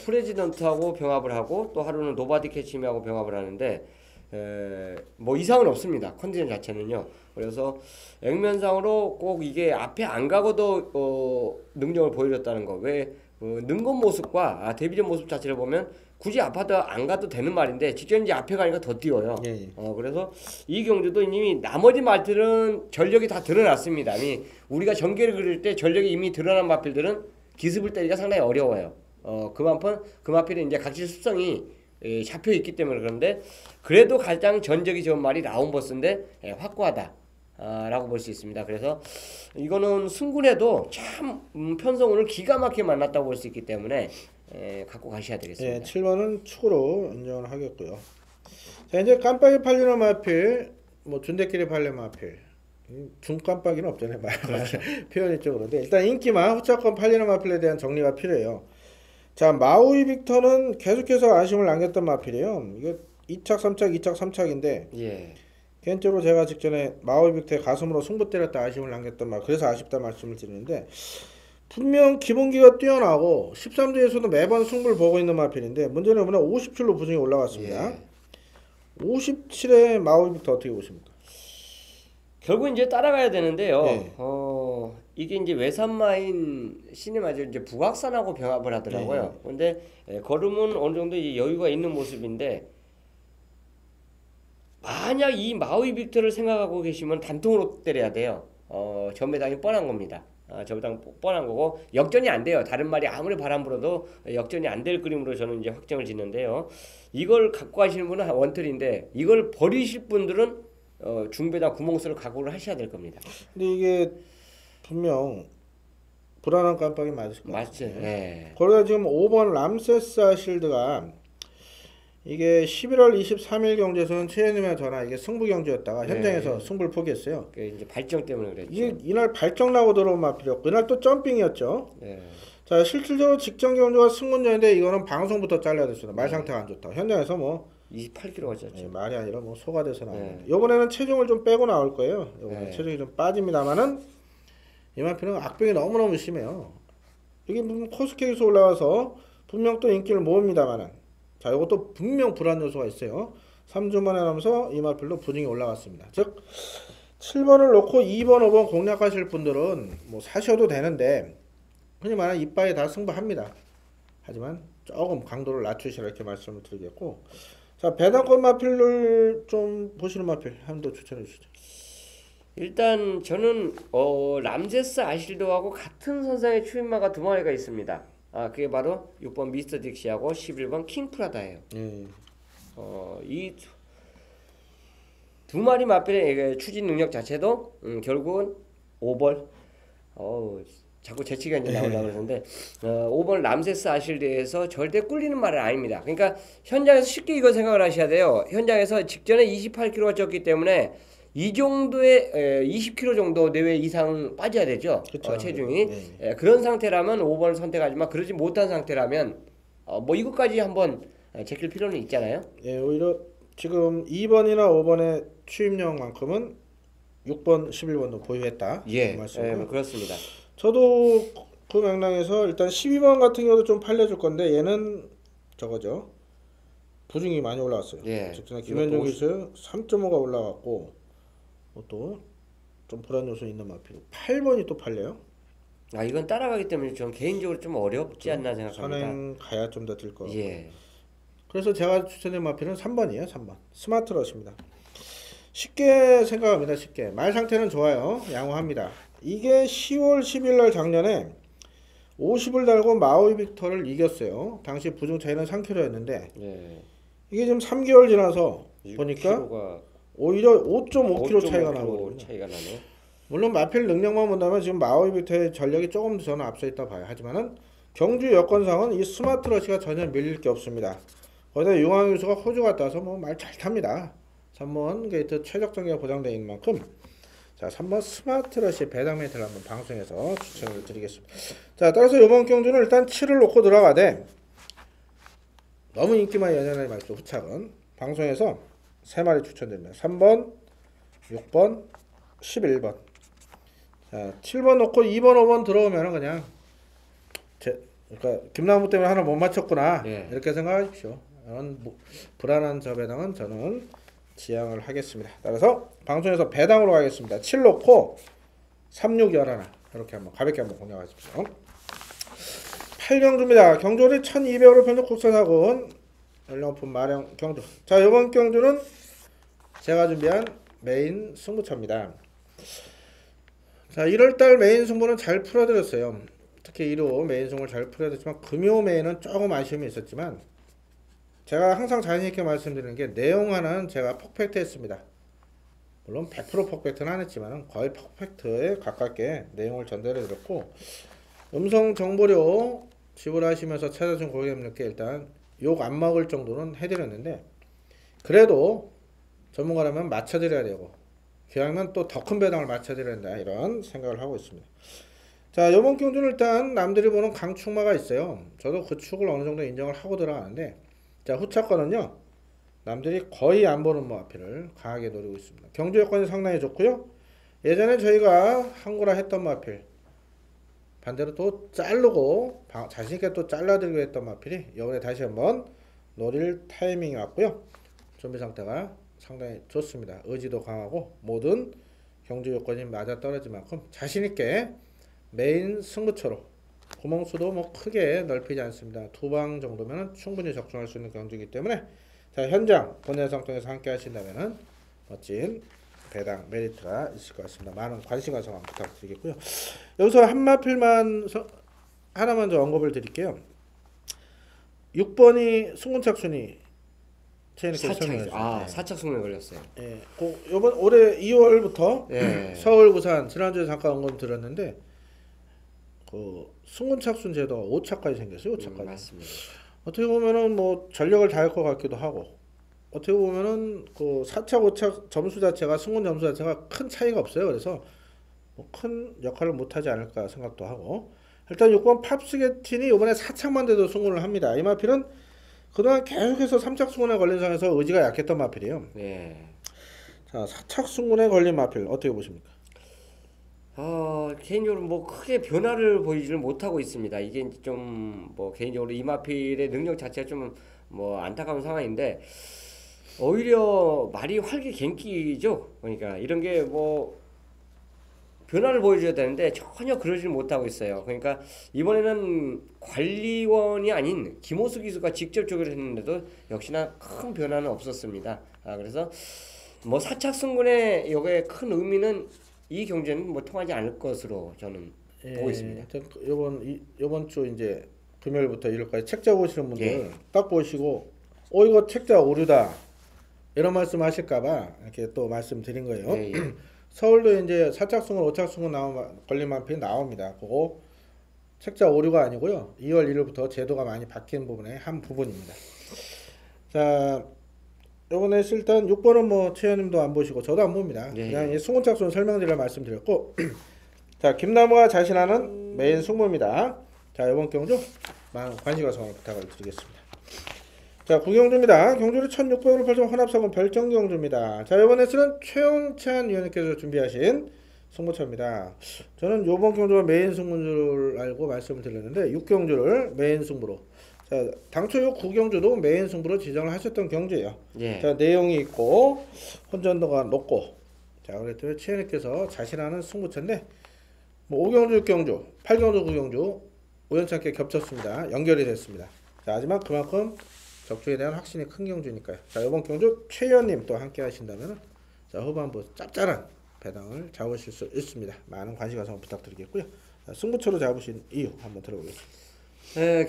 프레지던트하고 병합을 하고 또 하루는 노바디 캐치미하고 병합을 하는데 뭐 이상은 없습니다. 컨디션 자체는요. 그래서 액면상으로 꼭 이게 앞에 안 가고도 능력을 보여줬다는 거. 왜 능건 모습과 데뷔전 모습 자체를 보면 굳이 아파도 안 가도 되는 말인데 직전 이제 앞에 가니까 더 뛰어요. 예. 그래서 이 경주도 이미 나머지 말들은 전력이 다 드러났습니다. 이미 우리가 전개를 그릴 때 전력이 이미 드러난 마필들은 기습을 때리기가 상당히 어려워요. 그만큼 그 마필은 이제 각질 습성이 잡혀 있기 때문에 그런데 그래도 가장 전적이 좋은 말이 라운버스인데 확고하다. 라고 볼 수 있습니다. 그래서 이거는 승군에도 참 편성운을 기가 막히게 만났다고 볼 수 있기 때문에 갖고 가셔야 되겠습니다. 예, 7번은 축으로 인정을 하겠고요. 자 이제 깜빡이 팔리는 마필, 뭐 준대끼리 팔리는 마필, 중깜빡이는 없잖아요. 그렇죠. 표현이 좀 그런데 일단 인기만 후차권 팔리는 마필에 대한 정리가 필요해요. 자 마우이 빅터는 계속해서 아쉬움을 남겼던 마필이에요. 이거 2착, 3착, 2착, 3착인데 예. 개인적으로 제가 직전에 마우이 빅터의 가슴으로 승부 때렸다 아쉬움을 남겼던 말, 그래서 아쉽다 말씀을 드리는데 분명 기본기가 뛰어나고 13주에서도 매번 승부를 보고 있는 마필인데 문제는 이번에 57로 부승이 올라갔습니다. 예. 57의 마우이 빅터 어떻게 보십니까? 결국 이제 따라가야 되는데요. 예. 이게 이제 외산마인 시네마저 이제 북악산하고 병합을 하더라고요. 근데 걸음은 어느 정도 이제 여유가 있는 모습인데 만약 이 마우이 빅터를 생각하고 계시면 단통으로 때려야 돼요. 전매당이 뻔한 겁니다. 전매당 뻔한 거고 역전이 안 돼요. 다른 말이 아무리 바람 불어도 역전이 안 될 그림으로 저는 이제 확정을 짓는데요. 이걸 갖고 가시는 분은 원틀인데 이걸 버리실 분들은 중배당 구멍수를 각오를 하셔야 될 겁니다. 근데 이게 분명 불안한 깜빡이 맞으실 거예요. 맞죠? 네. 거기다 지금 5번 람세스 실드가 이게 11월 23일 경주에서는 최현님의 전화 이게 승부 경주였다가 현장에서 승부를 포기했어요. 이제 발정 때문에 그랬죠. 이게 이날 발정 나고 들어온 마필이었고 이날 또 점핑이었죠. 네. 자 실질적으로 직전 경주가 승군전인데 이거는 방송부터 잘라야 됐습니다. 말 상태가 안 좋다. 현장에서 뭐 28kg가 쪘죠. 말이 아니라 뭐 소가 돼서 나옵니다. 네. 이번에는 체중을 좀 빼고 나올 거예요. 이번에 네. 체중이 좀 빠집니다만은 이만필은 악병이 너무너무 심해요. 이게 무슨 코스케에서 올라와서 분명 또 인기를 모읍니다만은 자, 이것도 분명 불안 요소가 있어요. 3주 만에 나면서 이 마필도 분위기 올라갔습니다. 즉 7번을 놓고 2번, 5번 공략하실 분들은 뭐 사셔도 되는데 흔히 말하는 이빠이 다 승부합니다. 하지만 조금 강도를 낮추시라 이렇게 말씀을 드리겠고, 자 배당권 마필을 좀 보시는 마필 한 번 더 추천해 주시죠. 일단 저는 람제스 아실드하고 같은 선상의 추임마가 두 마리가 있습니다. 그게 바로 6번 미스터 딕시하고 11번 킹프라다예요. 이 두 마리 마필의 추진 능력 자체도 결국은 5벌 자꾸 재치가 이제 나오려고 그러는데 5번 람세스 아실드에서 절대 꿀리는 말은 아닙니다. 그러니까 현장에서 쉽게 이거 생각을 하셔야 돼요. 현장에서 직전에 28kg가 쪘기 때문에 이 정도의 20kg 정도 내외 이상 빠져야 되죠. 체중이. 그런 상태라면 5번을 선택하지만 그러지 못한 상태라면 뭐 이것까지 한번 제낄 필요는 있잖아요. 예, 오히려 지금 2번이나 5번의 추임력만큼은 6번, 11번도 보유했다. 예, 말씀이고요. 그렇습니다. 저도 그 맥락에서 일단 12번 같은 경우도 좀 팔려줄 건데 얘는 저거죠. 부중이 많이 올라왔어요. 예. 직전에 김현종 기수 3.5가 올라갔고 또 좀 불안 요소 있는 마필 8번이 또 팔려요. 이건 따라가기 때문에 전 개인적으로 좀 어렵지 않나 생각합니다. 선행 가야 좀 더 들 거. 예. 그래서 제가 추천드린 마필은 3번이에요. 3번 스마트러시입니다. 쉽게 생각합니다. 쉽게 말 상태는 좋아요. 양호합니다. 이게 10월 10일 날 작년에 50을 달고 마우이 빅터를 이겼어요. 당시 부중 차이는 3kg였는데 이게 지금 3개월 지나서 보니까 오히려 5.5kg 차이가 나거든요. 물론 마필 능력만 본다면 지금 마우이 빅터의 전력이 조금 더 저는 앞서 있다 봐요. 하지만은 경주 여건상은 이 스마트러시가 전혀 밀릴 게 없습니다. 거기다 용왕유수가 호주 갔다 와서 뭐 말 잘 탑니다. 3번 게이트 최적 전개가 보장되어 있는 만큼 자 3번 스마트러시 배당 멘트를 한번 방송에서 추천을 드리겠습니다. 자 따라서 이번 경주는 일단 7을 놓고 들어가되 너무 인기만 연연하지 마십시오. 후착은 방송에서 3마리 추천드립니다. 3번, 6번, 11번. 자 7번 놓고 2번, 5번 들어오면 그냥 그러니까 김나무 때문에 하나 못 맞췄구나 이렇게 생각하십시오. 이런 불안한 저 배당은 저는 지양을 하겠습니다. 따라서 방송에서 배당으로 가겠습니다. 7 놓고 3, 6, 11 이렇게 한번 가볍게 한번 공략하십시오. 8경주입니다. 경주를 1200으로 편중 국산학원 연령품 마령 경주. 자 이번 경주는 제가 준비한 메인 승부처입니다. 자 1월달 메인 승부는 잘 풀어드렸어요. 특히 1호 메인 승부를 잘 풀어드렸지만 금요 메인은 조금 아쉬움이 있었지만 제가 항상 자신있게 말씀드리는 게 내용 하나는 제가 퍼펙트 했습니다. 물론 100% 퍼펙트는 안 했지만 거의 퍼펙트에 가깝게 내용을 전달해 드렸고 음성 정보료 지불하시면서 찾아준 고객님들께 일단 욕 안 먹을 정도는 해드렸는데 그래도 전문가라면 맞춰드려야 되고 기왕이면 또 더 큰 배당을 맞춰드려야 된다 이런 생각을 하고 있습니다. 자 이번 경주는 일단 남들이 보는 강축마가 있어요. 저도 그 축을 어느 정도 인정을 하고 들어가는데 자 후차권은요 남들이 거의 안 보는 마필을 강하게 노리고 있습니다. 경주 여건이 상당히 좋고요. 예전에 저희가 한고라 했던 마필 반대로 또 자르고 자신있게 또 잘라드리고 했던 마필이 이번에 다시 한번 노릴 타이밍이 왔고요. 준비 상태가 상당히 좋습니다. 의지도 강하고 모든 경주 여건이 맞아떨어질 만큼 자신있게 메인 승부처로 구멍수도 뭐 크게 넓히지 않습니다. 2방 정도면 충분히 적중할 수 있는 경주이기 때문에 자 현장 본연상통에서 함께 하신다면 멋진 배당 메리트가 있을 것 같습니다. 많은 관심과 성원 부탁드리겠고요. 여기서 한 마필만 하나만 더 언급을 드릴게요. 6번이 승군착 순위 사착 승리에 걸렸어요. 예, 요번 올해 2월부터 서울 부산 지난주에 잠깐 언급 드렸는데 그 승군착순 제도가 5차까지 생겼어요. 5차까지. 맞습니다. 어떻게 보면은 뭐 전력을 다할 것 같기도 하고 어떻게 보면은 그 4차 5차 점수 자체가 승군 점수 자체가 큰 차이가 없어요. 그래서 뭐 큰 역할을 못하지 않을까 생각도 하고 일단 6번 팝스게틴이 이번에 4착만 돼도 승군을 합니다. 이 마필은 그동안 계속해서 3착 승군에 걸린 상에서 의지가 약했던 마필이에요. 자 4착 승군에 걸린 마필 어떻게 보십니까? 개인적으로 뭐 크게 변화를 보이지는 못하고 있습니다. 이게 좀 뭐 개인적으로 이마필의 능력 자체가 좀 뭐 안타까운 상황인데 오히려 말이 활기갱기죠. 그러니까 이런 게 뭐 변화를 보여줘야 되는데 전혀 그러지 못하고 있어요. 그러니까 이번에는 관리원이 아닌 김호수 기수가 직접적으로 했는데도 역시나 큰 변화는 없었습니다. 그래서 뭐 사착승군의 여기에 큰 의미는 이 경제는 뭐 통하지 않을 것으로 저는 보고 있습니다. 하여튼 요번 주 이제 금요일부터 일요일까지 책자 보시는 분들 예. 딱 보시고 이거 책자 오류다 이런 말씀하실까봐 이렇게 또 말씀드린 거예요. 예, 예. 서울도 이제 사착승군, 오착승군 걸린 마필이 나옵니다. 그거 책자 오류가 아니고요. 2월 1일부터 제도가 많이 바뀐 부분의 한 부분입니다. 자, 요번에 일단 6번은 뭐 최현님도 안 보시고 저도 안 봅니다. 예, 그냥 이 승훈착순 설명드려 말씀드렸고 자, 김나무가 자신하는 메인 승부입니다. 자, 이번 경주 많은 관심과 성원을 부탁을 드리겠습니다. 자, 구경주입니다. 경주를 1600으로 펼쳐 혼합사군 별정경주입니다. 자, 이번 횟수는 최영찬 위원님께서 준비하신 승부처입니다. 저는 이번 경주가 메인 승부인 줄 알고 말씀을 드렸는데 6경주를 메인 승부로 자, 당초 이 9경주도 메인 승부로 지정을 하셨던 경주예요. 예. 자, 내용이 있고 혼전도가 높고 자, 그랬더니 최현님께서 자신하는 승부처인데 뭐 5경주, 6경주, 8경주, 9경주 우연찮게 겹쳤습니다. 연결이 됐습니다. 자, 하지만 그만큼 적중에 대한 확신이 큰 경주니까요. 자, 이번 경주 최현님 또 함께 하신다면 자, 후반부 짭짤한 배당을 잡으실 수 있습니다. 많은 관심과 성원 부탁드리겠고요. 자, 승부처로 잡으신 이유 한번 들어보겠습니다.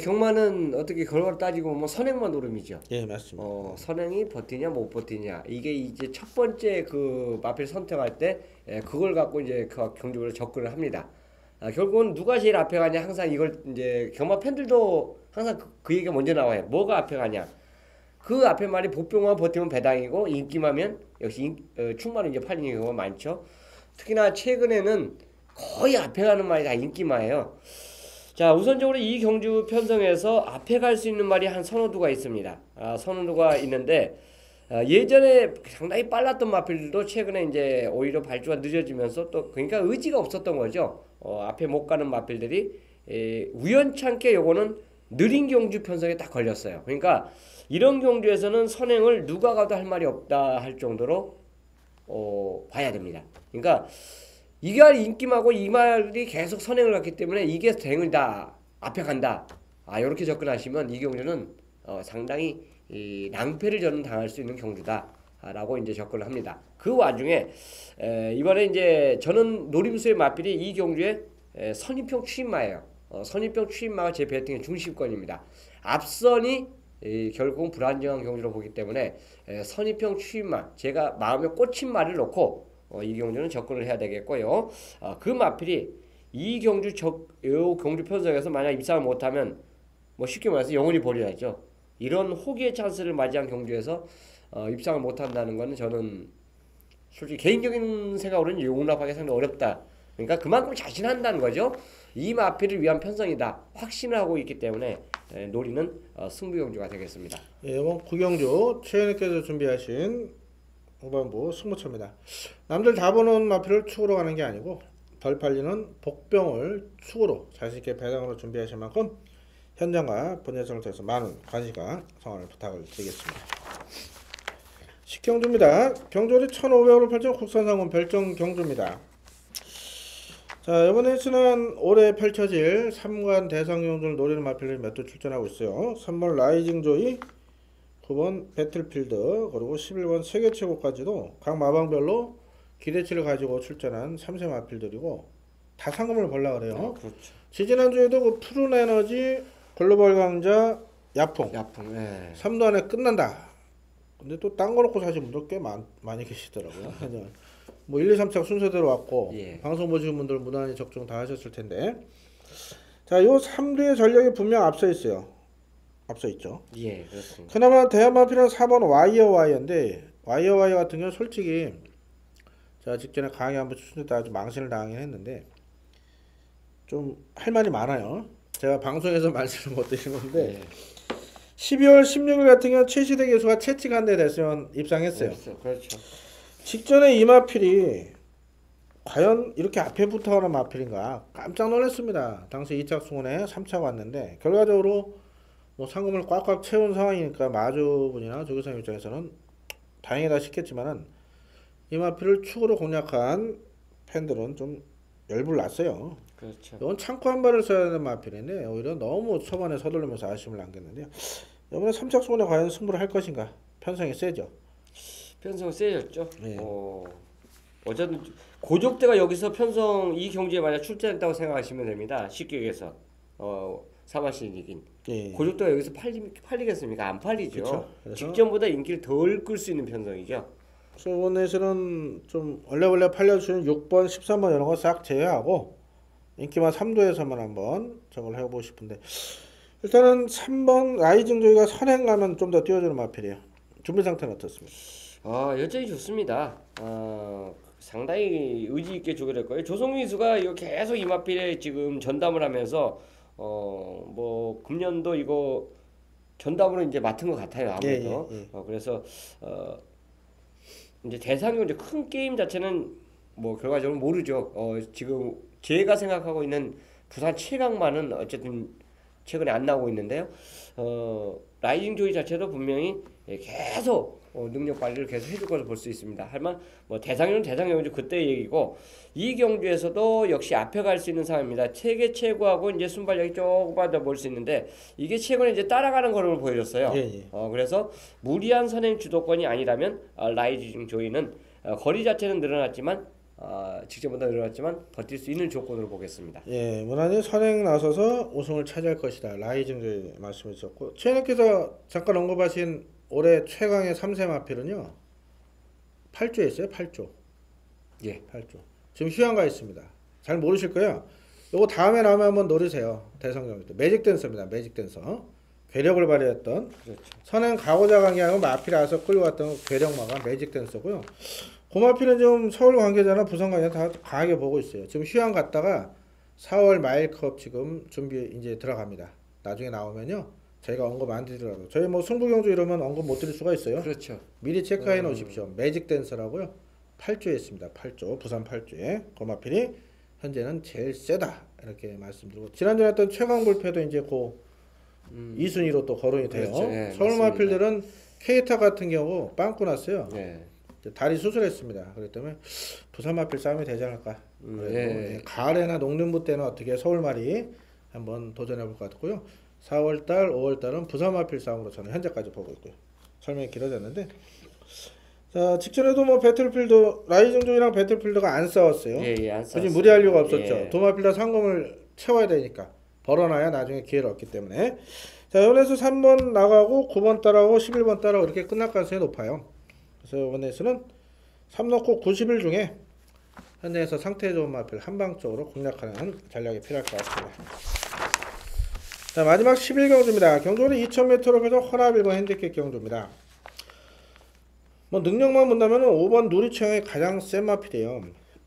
경마는 어떻게 결과를 따지고 뭐 선행만 노름이죠. 예, 맞습니다. 선행이 버티냐 못 버티냐 이게 이제 첫 번째 그 마필 선택할 때 그걸 갖고 이제 그 경주를 접근을 합니다. 결국은 누가 제일 앞에 가냐 항상 이걸 이제 경마 팬들도 항상 그 얘기가 먼저 나와요. 뭐가 앞에 가냐. 그 앞에 말이 복병만 버티면 배당이고 인기마면 역시 충마로 이제 팔리는 경우가 많죠. 특히나 최근에는 거의 앞에 가는 말이 다 인기마예요. 자, 우선적으로 이 경주 편성에서 앞에 갈 수 있는 말이 한 선호도가 있습니다. 선호도가 있는데 예전에 상당히 빨랐던 마필들도 최근에 이제 오히려 발주가 늦어지면서 또 그러니까 의지가 없었던 거죠. 앞에 못 가는 마필들이 우연찮게 요거는 느린 경주 편성에 딱 걸렸어요. 그러니까 이런 경주에서는 선행을 누가 가도 할 말이 없다 할 정도로 봐야 됩니다. 그러니까 이게 인기마고 이 말이 계속 선행을 갔기 때문에 이게 대응이다 앞에 간다 이렇게 접근하시면 이 경주는 상당히 이 낭패를 저는 당할 수 있는 경주다라고 이제 접근을 합니다. 그 와중에 이번에 이제 저는 노림수의 마필이 이 경주에 선입평 추임마예요. 선입평 추임마가 제 배팅의 중심권입니다. 앞선이 결국은 불안정한 경주로 보기 때문에 선입평 추임마 제가 마음에 꽂힌 말을 놓고 이 경주는 접근을 해야 되겠고요. 그 마필이 이 경주 경주 편성에서 만약 입상을 못하면 뭐 쉽게 말해서 영원히 버려야죠. 이런 호기의 찬스를 맞이한 경주에서 입상을 못한다는 것은 저는 솔직히 개인적인 생각으로는 용납하기 상당히 어렵다. 그러니까 그만큼 자신한다는 거죠. 이 마필을 위한 편성이다. 확신을 하고 있기 때문에 노리는 승부 경주가 되겠습니다. 예, 이번 구경주 최현님께서 준비하신 후반부 승부처입니다. 남들 다 보는 마필을 축으로 가는 게 아니고 덜 팔리는 복병을 축으로 자신있게 배당으로 준비하실 만큼 현장과 본예성을 통해서 많은 관심과 성원을 부탁을 드리겠습니다. 식경주입니다. 경주리 1500으로 펼쳐 국산상권 별정 경주입니다. 자, 이번 횟수는 올해 펼쳐질 3관 대상 경주를 노리는 마필들이 몇 도 출전하고 있어요. 3번 라이징 조이, 9번 배틀필드, 그리고 11번 세계 최고까지도 각 마방별로 기대치를 가지고 출전한 3세 마필들이고 다 상금을 벌라 그래요. 그렇죠. 지지난주에도 그 푸른 에너지, 글로벌 강자, 야풍 3도 안에 끝난다. 근데 또 딴 거 놓고 사신 분들 꽤 많이 계시더라고요. 뭐 1, 2, 3차 순서대로 왔고 방송 보시는 분들 무난히 적중 다 하셨을 텐데 자, 요 3두의 전력이 분명 앞서 있어요. 앞서 있죠. 예, 그렇습니다. 그나마 대한마필은 4번 와이어와이어인데 와이어와이어 같은 경우는 솔직히 제가 직전에 강의 한번 추천했다 아주 망신을 당하긴 했는데 좀 할 말이 많아요. 제가 방송에서 말씀을 못 드리는 건데 12월 16일 같은 경우는 최시대 교수가 채찍한 대 됐으면 입상했어요. 그렇죠. 직전에 이마필이 과연 이렇게 앞에 붙어가는 마필인가 깜짝 놀랐습니다. 당시 2차 승원에 3차 왔는데 결과적으로 뭐 상금을 꽉꽉 채운 상황이니까 마주분이나 조교사님 입장에서는 다행이다 싶겠지만은 이 마필을 축으로 공략한 팬들은 좀 열불 났어요. 그렇죠. 이건 창고 한 발을 써야 되는 마필인데 오히려 너무 초반에 서두르면서 아쉬움을 남겼는데요. 이번에 3차 승원에 과연 승부를 할 것인가? 편성이 세죠. 편성 세졌죠. 네. 어쨌든 고족대가 여기서 편성 이 경기에 만약 출전했다고 생각하시면 됩니다. 쉽게 얘기해서 사마신 이긴 예. 고족대가 여기서 팔리겠습니까? 안 팔리죠. 그쵸. 그래서 직전보다 인기를 덜 끌 수 있는 편성이죠. 그래서 이번에서는 좀 원래 팔려주는 6번, 13번 이런 거 싹 제외하고 인기만 3도에서만 한번 저걸 해보고 싶은데 일단은 3번 라이징 조이가 선행 가면 좀 더 띄워주는 마필이에요. 준비 상태는 어떻습니까? 여전히 좋습니다. 상당히 의지 있게 조결할 거예요. 조성민 수가 이거 계속 이마필에 지금 전담을 하면서 뭐 금년도 이거 전담으로 이제 맡은 것 같아요. 아무래도. 예. 그래서 이제 대상용 이제 큰 게임 자체는 뭐 결과적으로 모르죠. 지금 제가 생각하고 있는 부산 7강만은 어쨌든 최근에 안 나오고 있는데요. 라이징 조이 자체도 분명히 계속 능력 발휘를 계속 해줄 것을 볼 수 있습니다. 하지만 뭐 대상형은 그때 얘기고 이 경주에서도 역시 앞에 갈 수 있는 상황입니다. 세계 최고하고 이제 순발력이 조금만 더 볼 수 있는데 이게 최근에 이제 따라가는 걸음을 보여줬어요. 예. 그래서 무리한 선행 주도권이 아니라면 라이징 조이는 거리 자체는 늘어났지만 직전보다 늘어났지만 버틸 수 있는 조건으로 보겠습니다. 예, 무난히 선행 나서서 우승을 차지할 것이다. 라이징 조이 말씀해 주셨고 최현님께서 잠깐 언급하신 올해 최강의 3세 마필은요 8조 했어요. 8조. 예. 8조. 지금 휴양가 있습니다. 잘 모르실 거예요. 요거 다음에 나오면 한번 노리세요. 대성경 때 매직 댄서입니다. 매직 댄서. 괴력을 발휘했던 그렇죠. 선행 가고자 간 게 아니고 마필에서 끌려왔던 괴력마가 매직 댄서고요. 고마필은 좀 서울 관계자나 부산 관계자 다 강하게 보고 있어요. 지금 휴양 갔다가 4월 마일컵 지금 준비 이제 들어갑니다. 나중에 나오면요. 저희가 언급 안 드리더라고요. 저희 뭐 승부경주 이러면 언급 못 드릴 수가 있어요. 그렇죠. 미리 체크해 놓으십시오. 매직 댄서라고요. 8조에 있습니다. 8조. 부산 8조에. 고마필이 현재는 제일 세다. 이렇게 말씀드리고 지난주에 했던 최강 불패도 이제 고 2순위로 또 거론이 돼요. 그렇죠. 예, 서울 마필들은 케이타 같은 경우 빵꾸 났어요. 예. 다리 수술했습니다. 그렇기 때문에 부산 마필 싸움이 되지 않을까. 그래도 예. 가을에나 농림부 때는 어떻게 서울말이 한번 도전해 볼 것 같고요. 4월달, 5월달은 부산 마필 싸움으로 저는 현재까지 보고 있고요. 설명이 길어졌는데 자 직전에도 뭐 배틀필드 라이징 존이랑 배틀필드가 안 싸웠어요. 안 굳이 싸웠어요. 무리할 이유가 없었죠. 예. 도마필드 상금을 채워야 되니까 벌어놔야 나중에 기회를 얻기 때문에 자 이번에서 3번 나가고 9번 따라오고 11번 따라오고 이렇게 끝날 가능성이 높아요. 그래서 이번에서는 3 넣고 90일 중에 현재에서 상태 좋은 마필 한방 쪽으로 공략하는 전략이 필요할 것 같습니다. 자 마지막 11경주입니다. 경주는 2000m로 해서 허랍 1번 핸디캡 경주입니다. 뭐 능력만 본다면 5번 누리청이 가장 센 마필이에요.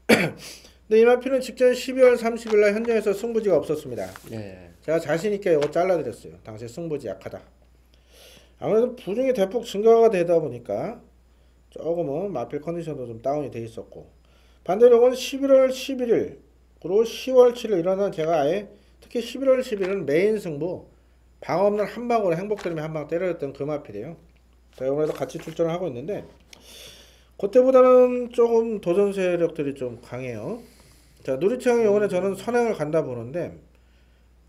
근데 이 마필은 직전 12월 30일 날 현장에서 승부지가 없었습니다. 예. 제가 자신있게 이거 잘라드렸어요. 당시 승부지 약하다. 아무래도 부중이 대폭 증가가 되다 보니까 조금은 마필 컨디션도 좀 다운이 돼 있었고 반대로 이건 11월 11일 그리고 10월 7일 이러는 제가 아예 특히 11월 10일은 메인 승부 방 없는 한 방으로 행복드림에 한 방 때려줬던 그 마필이에요. 제가 이번에도 같이 출전을 하고 있는데 그때보다는 조금 도전 세력들이 좀 강해요. 자 누리청이 이번에 저는 선행을 간다 보는데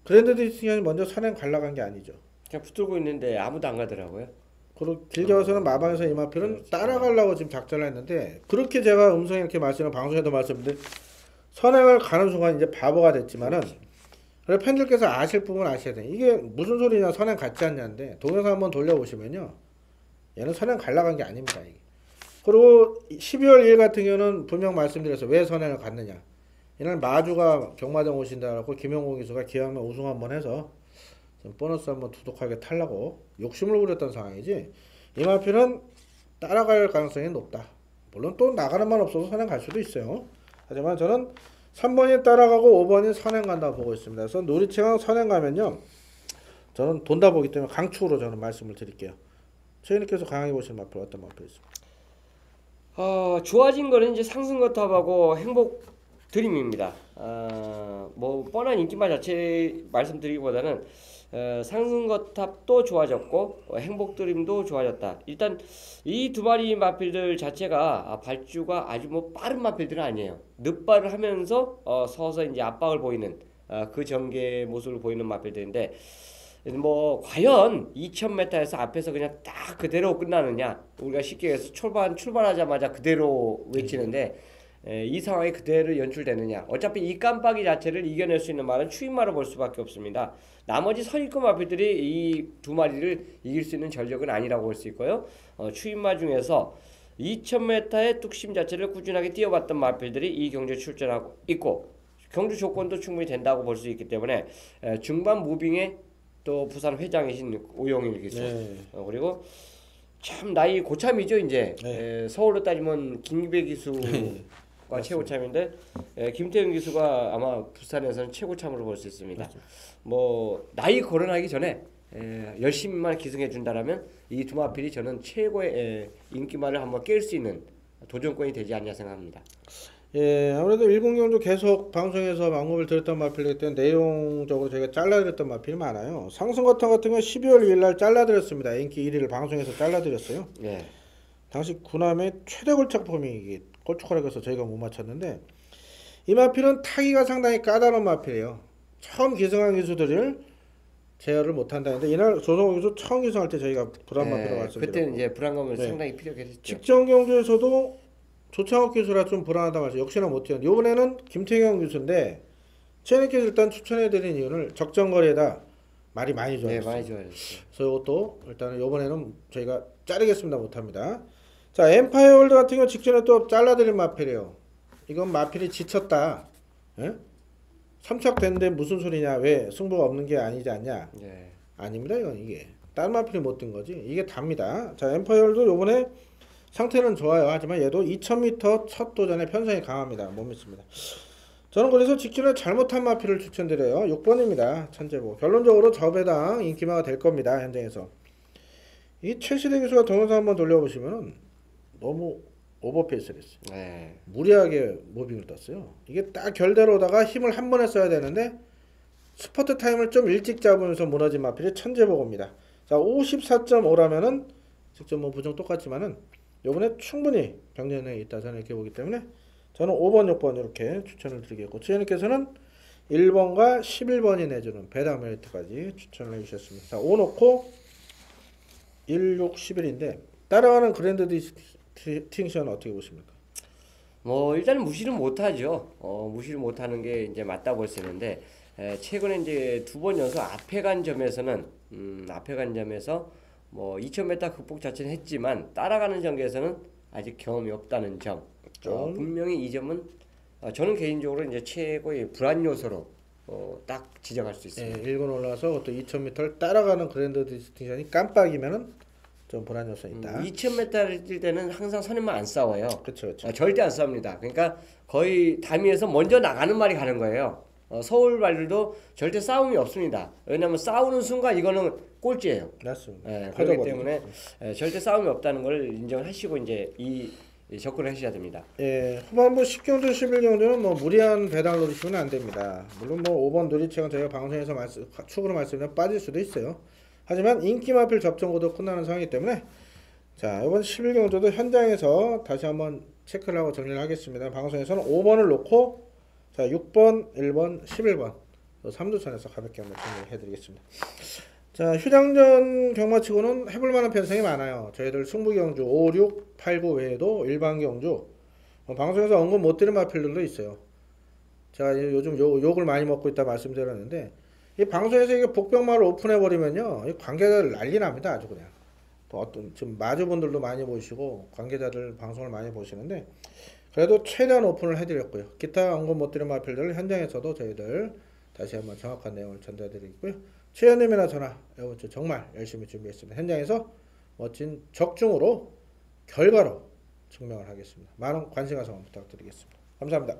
그랜드 디스니언이 먼저 선행 갈라 간 게 아니죠. 그냥 붙들고 있는데 아무도 안 가더라고요. 그리고 길게 와서는 마방에서 이 마필은 따라가려고 지금 작전을 했는데 그렇게 제가 음성에 이렇게 말씀을 방송에도 말씀드린 선행을 가는 순간 이제 바보가 됐지만은 그래서 팬들께서 아실 부분 아셔야 돼요. 이게 무슨 소리냐 선행 같지 않냐인데 동영상 한번 돌려보시면요. 얘는 선행 갈라 간 게 아닙니다. 이게. 그리고 12월 2일 같은 경우는 분명 말씀드려서 왜 선행을 갔느냐. 이날 마주가 경마장 오신다고 김영공 기수가 기왕이면 우승 한번 해서 좀 보너스 한번 두둑하게 타려고 욕심을 부렸던 상황이지 이 마필은 따라갈 가능성이 높다. 물론 또 나가는 만 없어서 선행 갈 수도 있어요. 하지만 저는 3번이 따라가고 5번이 선행 간다고 보고 있습니다. 그래서 누리치강 선행 가면요 저는 돈다 보기 때문에 강축으로 저는 말씀을 드릴게요. 최인님께서 강하게 보시는 마필 어떤 마필 있습니까? 좋아진 거는 이제 상승거탑하고 행복 드림입니다. 뭐 뻔한 인기말 자체 말씀드리기보다는 상승거탑도 좋아졌고 행복드림도 좋아졌다. 일단 이 두 마리 마필들 자체가 발주가 아주 뭐 빠른 마필들은 아니에요. 늦발을 하면서 서서 이제 압박을 보이는 그 전개 모습을 보이는 마필들인데 뭐 과연 2000m에서 앞에서 그냥 딱 그대로 끝나느냐, 우리가 쉽게 해서 출발하자마자 그대로 외치는데 이 상황이 그대로 연출되느냐. 어차피 이 깜빡이 자체를 이겨낼 수 있는 말은 추임마로 볼 수밖에 없습니다. 나머지 선입금 마필들이 이 두 마리를 이길 수 있는 전력은 아니라고 볼 수 있고요. 추임마 중에서 2000m의 뚝심 자체를 꾸준하게 뛰어봤던 마필들이 이 경주에 출전하고 있고 경주 조건도 충분히 된다고 볼 수 있기 때문에 중반 무빙에 또 부산 회장이신 오영일 기수 그리고 참 나이 고참이죠 이제. 서울로 따지면 김기배 기수가 최고참인데 김태형 기수가 아마 부산에서는 최고참으로 볼 수 있습니다. 뭐 나이 거론하기 전에 열심히만 기승해 준다라면 이 두 마필이 저는 최고의 인기말을 한번 깰 수 있는 도전권이 되지 않냐 생각합니다. 예, 아무래도 10경주 계속 방송에서 방법을 드렸던 마필이기 때문에 내용적으로 저희가 잘라드렸던 마필이 많아요. 상승거탑 같은 경우 12월 2일 날 잘라드렸습니다. 인기 1위를 방송에서 잘라드렸어요. 예. 당시 구남의 최대 걸작품이 꼴초가락에서 저희가 못 맞췄는데 이 마필은 타기가 상당히 까다로운 마필이에요. 처음 기승한 기수들을 제어를 못한다는데 이날 조성호 기수 처음 기승할 때 저희가 불안 마필을 말씀드렸고 그때는 이제 불안감을 상당히 필요했죠. 직전 경주에서도 조창욱 기수라 좀 불안하다 말씀 역시나 못해요. 이번에는 김태경 기수인데 최근에 일단 추천해드린 이유는 적정거리에다 말이 많이 좋아졌어요. 네, 많이 좋아졌어요. 그래서 이것도 일단은 이번에는 저희가 자르겠습니다 못합니다. 자, 엠파이어 월드 같은 경우 직전에 또 잘라드린 마필이에요. 이건 마필이 지쳤다. 예? 삼척됐는데 무슨 소리냐? 왜 승부가 없는 게 아니지 않냐? 네. 아닙니다. 이건 이게 다른 마필이 못 든 거지. 이게 답니다. 자, 엠파이어 월드 요번에 상태는 좋아요. 하지만 얘도 2000m 첫 도전에 편성이 강합니다. 못 믿습니다. 저는 그래서 직전에 잘못한 마필을 추천드려요. 6번입니다. 천재보. 결론적으로 저 배당 인기마가 될 겁니다. 현장에서. 이 최시대 기수가 동영상 한번 돌려보시면 너무 오버페이스를 했어요. 네. 무리하게 모빙을 떴어요. 이게 딱 결대로 오다가 힘을 한 번에 써야 되는데 스퍼트 타임을 좀 일찍 잡으면서 무너진 마필이 천재보고입니다. 자, 54.5라면은 직접 뭐 부정 똑같지만은 요번에 충분히 경쟁력이 있다 저는 이렇게 보기 때문에 저는 5번, 6번 이렇게 추천을 드리겠고 최현님께서는 1번과 11번이 내주는 배당 메리트까지 추천을 해주셨습니다. 자, 5 놓고 1, 6, 11인데 따라가는 그랜드 디스팅션 어떻게 보십니까? 뭐 일단은 무시를 못하죠. 무시를 못하는 게 이제 맞다 볼 수 있는데 최근에 이제 두 번 연속 앞에 간 점에서는 앞에 간 점에서 뭐 2000m 극복 자체는 했지만 따라가는 전개에서는 아직 경험이 없다는 점. 분명히 이 점은 저는 개인적으로 이제 최고의 불안 요소로 딱 지적할 수 있습니다. 1군 올라와서 또 2000m를 따라가는 그랜드 디스팅션이 깜빡이면은 좀 불안 요소가 있다. 2000m를 뛸 때는 항상 선임만 안 싸워요. 그렇죠. 절대 안 싸웁니다. 그러니까 거의 담위에서 먼저 나가는 말이 가는 거예요. 서울 말들도 절대 싸움이 없습니다. 왜냐하면 싸우는 순간 이거는 꼴찌예요. 맞습니다. 그렇기 때문에 절대 싸움이 없다는 걸 인정을 하시고 이제 이 접근을 하셔야 됩니다. 예, 후반부 10경주, 11경주는 뭐 무리한 배당을 노리시면 안 됩니다. 물론 뭐 5번 누리책은 저희가 방송에서 축으로 말씀드리면 빠질 수도 있어요. 하지만 인기 마필 접전고도 끝나는 상황이기 때문에 자, 이번 11경주도 현장에서 다시 한번 체크를 하고 정리를 하겠습니다. 방송에서는 5번을 놓고 자, 6번, 1번, 11번 3두선에서 가볍게 한번 정리를 해드리겠습니다. 자, 휴장전 경마치고는 해볼 만한 편성이 많아요. 저희들 승부경주 5, 6, 8, 9 외에도 일반 경주 방송에서 언급 못 드린 마필들도 있어요. 제가 요즘 욕을 많이 먹고 있다 말씀드렸는데 이 방송에서 이게 복병마를 오픈해버리면요 이 관계자들 난리 납니다. 아주 그냥 또 어떤 지금 마주분들도 많이 보시고 관계자들 방송을 많이 보시는데 그래도 최대한 오픈을 해드렸고요. 기타 언급 못 드린 마필들 현장에서도 저희들 다시 한번 정확한 내용을 전달드리고요. 최현님이나 저나 이번 주 정말 열심히 준비했습니다. 현장에서 멋진 적중으로 결과로 증명을 하겠습니다. 많은 관심과 성원 부탁드리겠습니다. 감사합니다.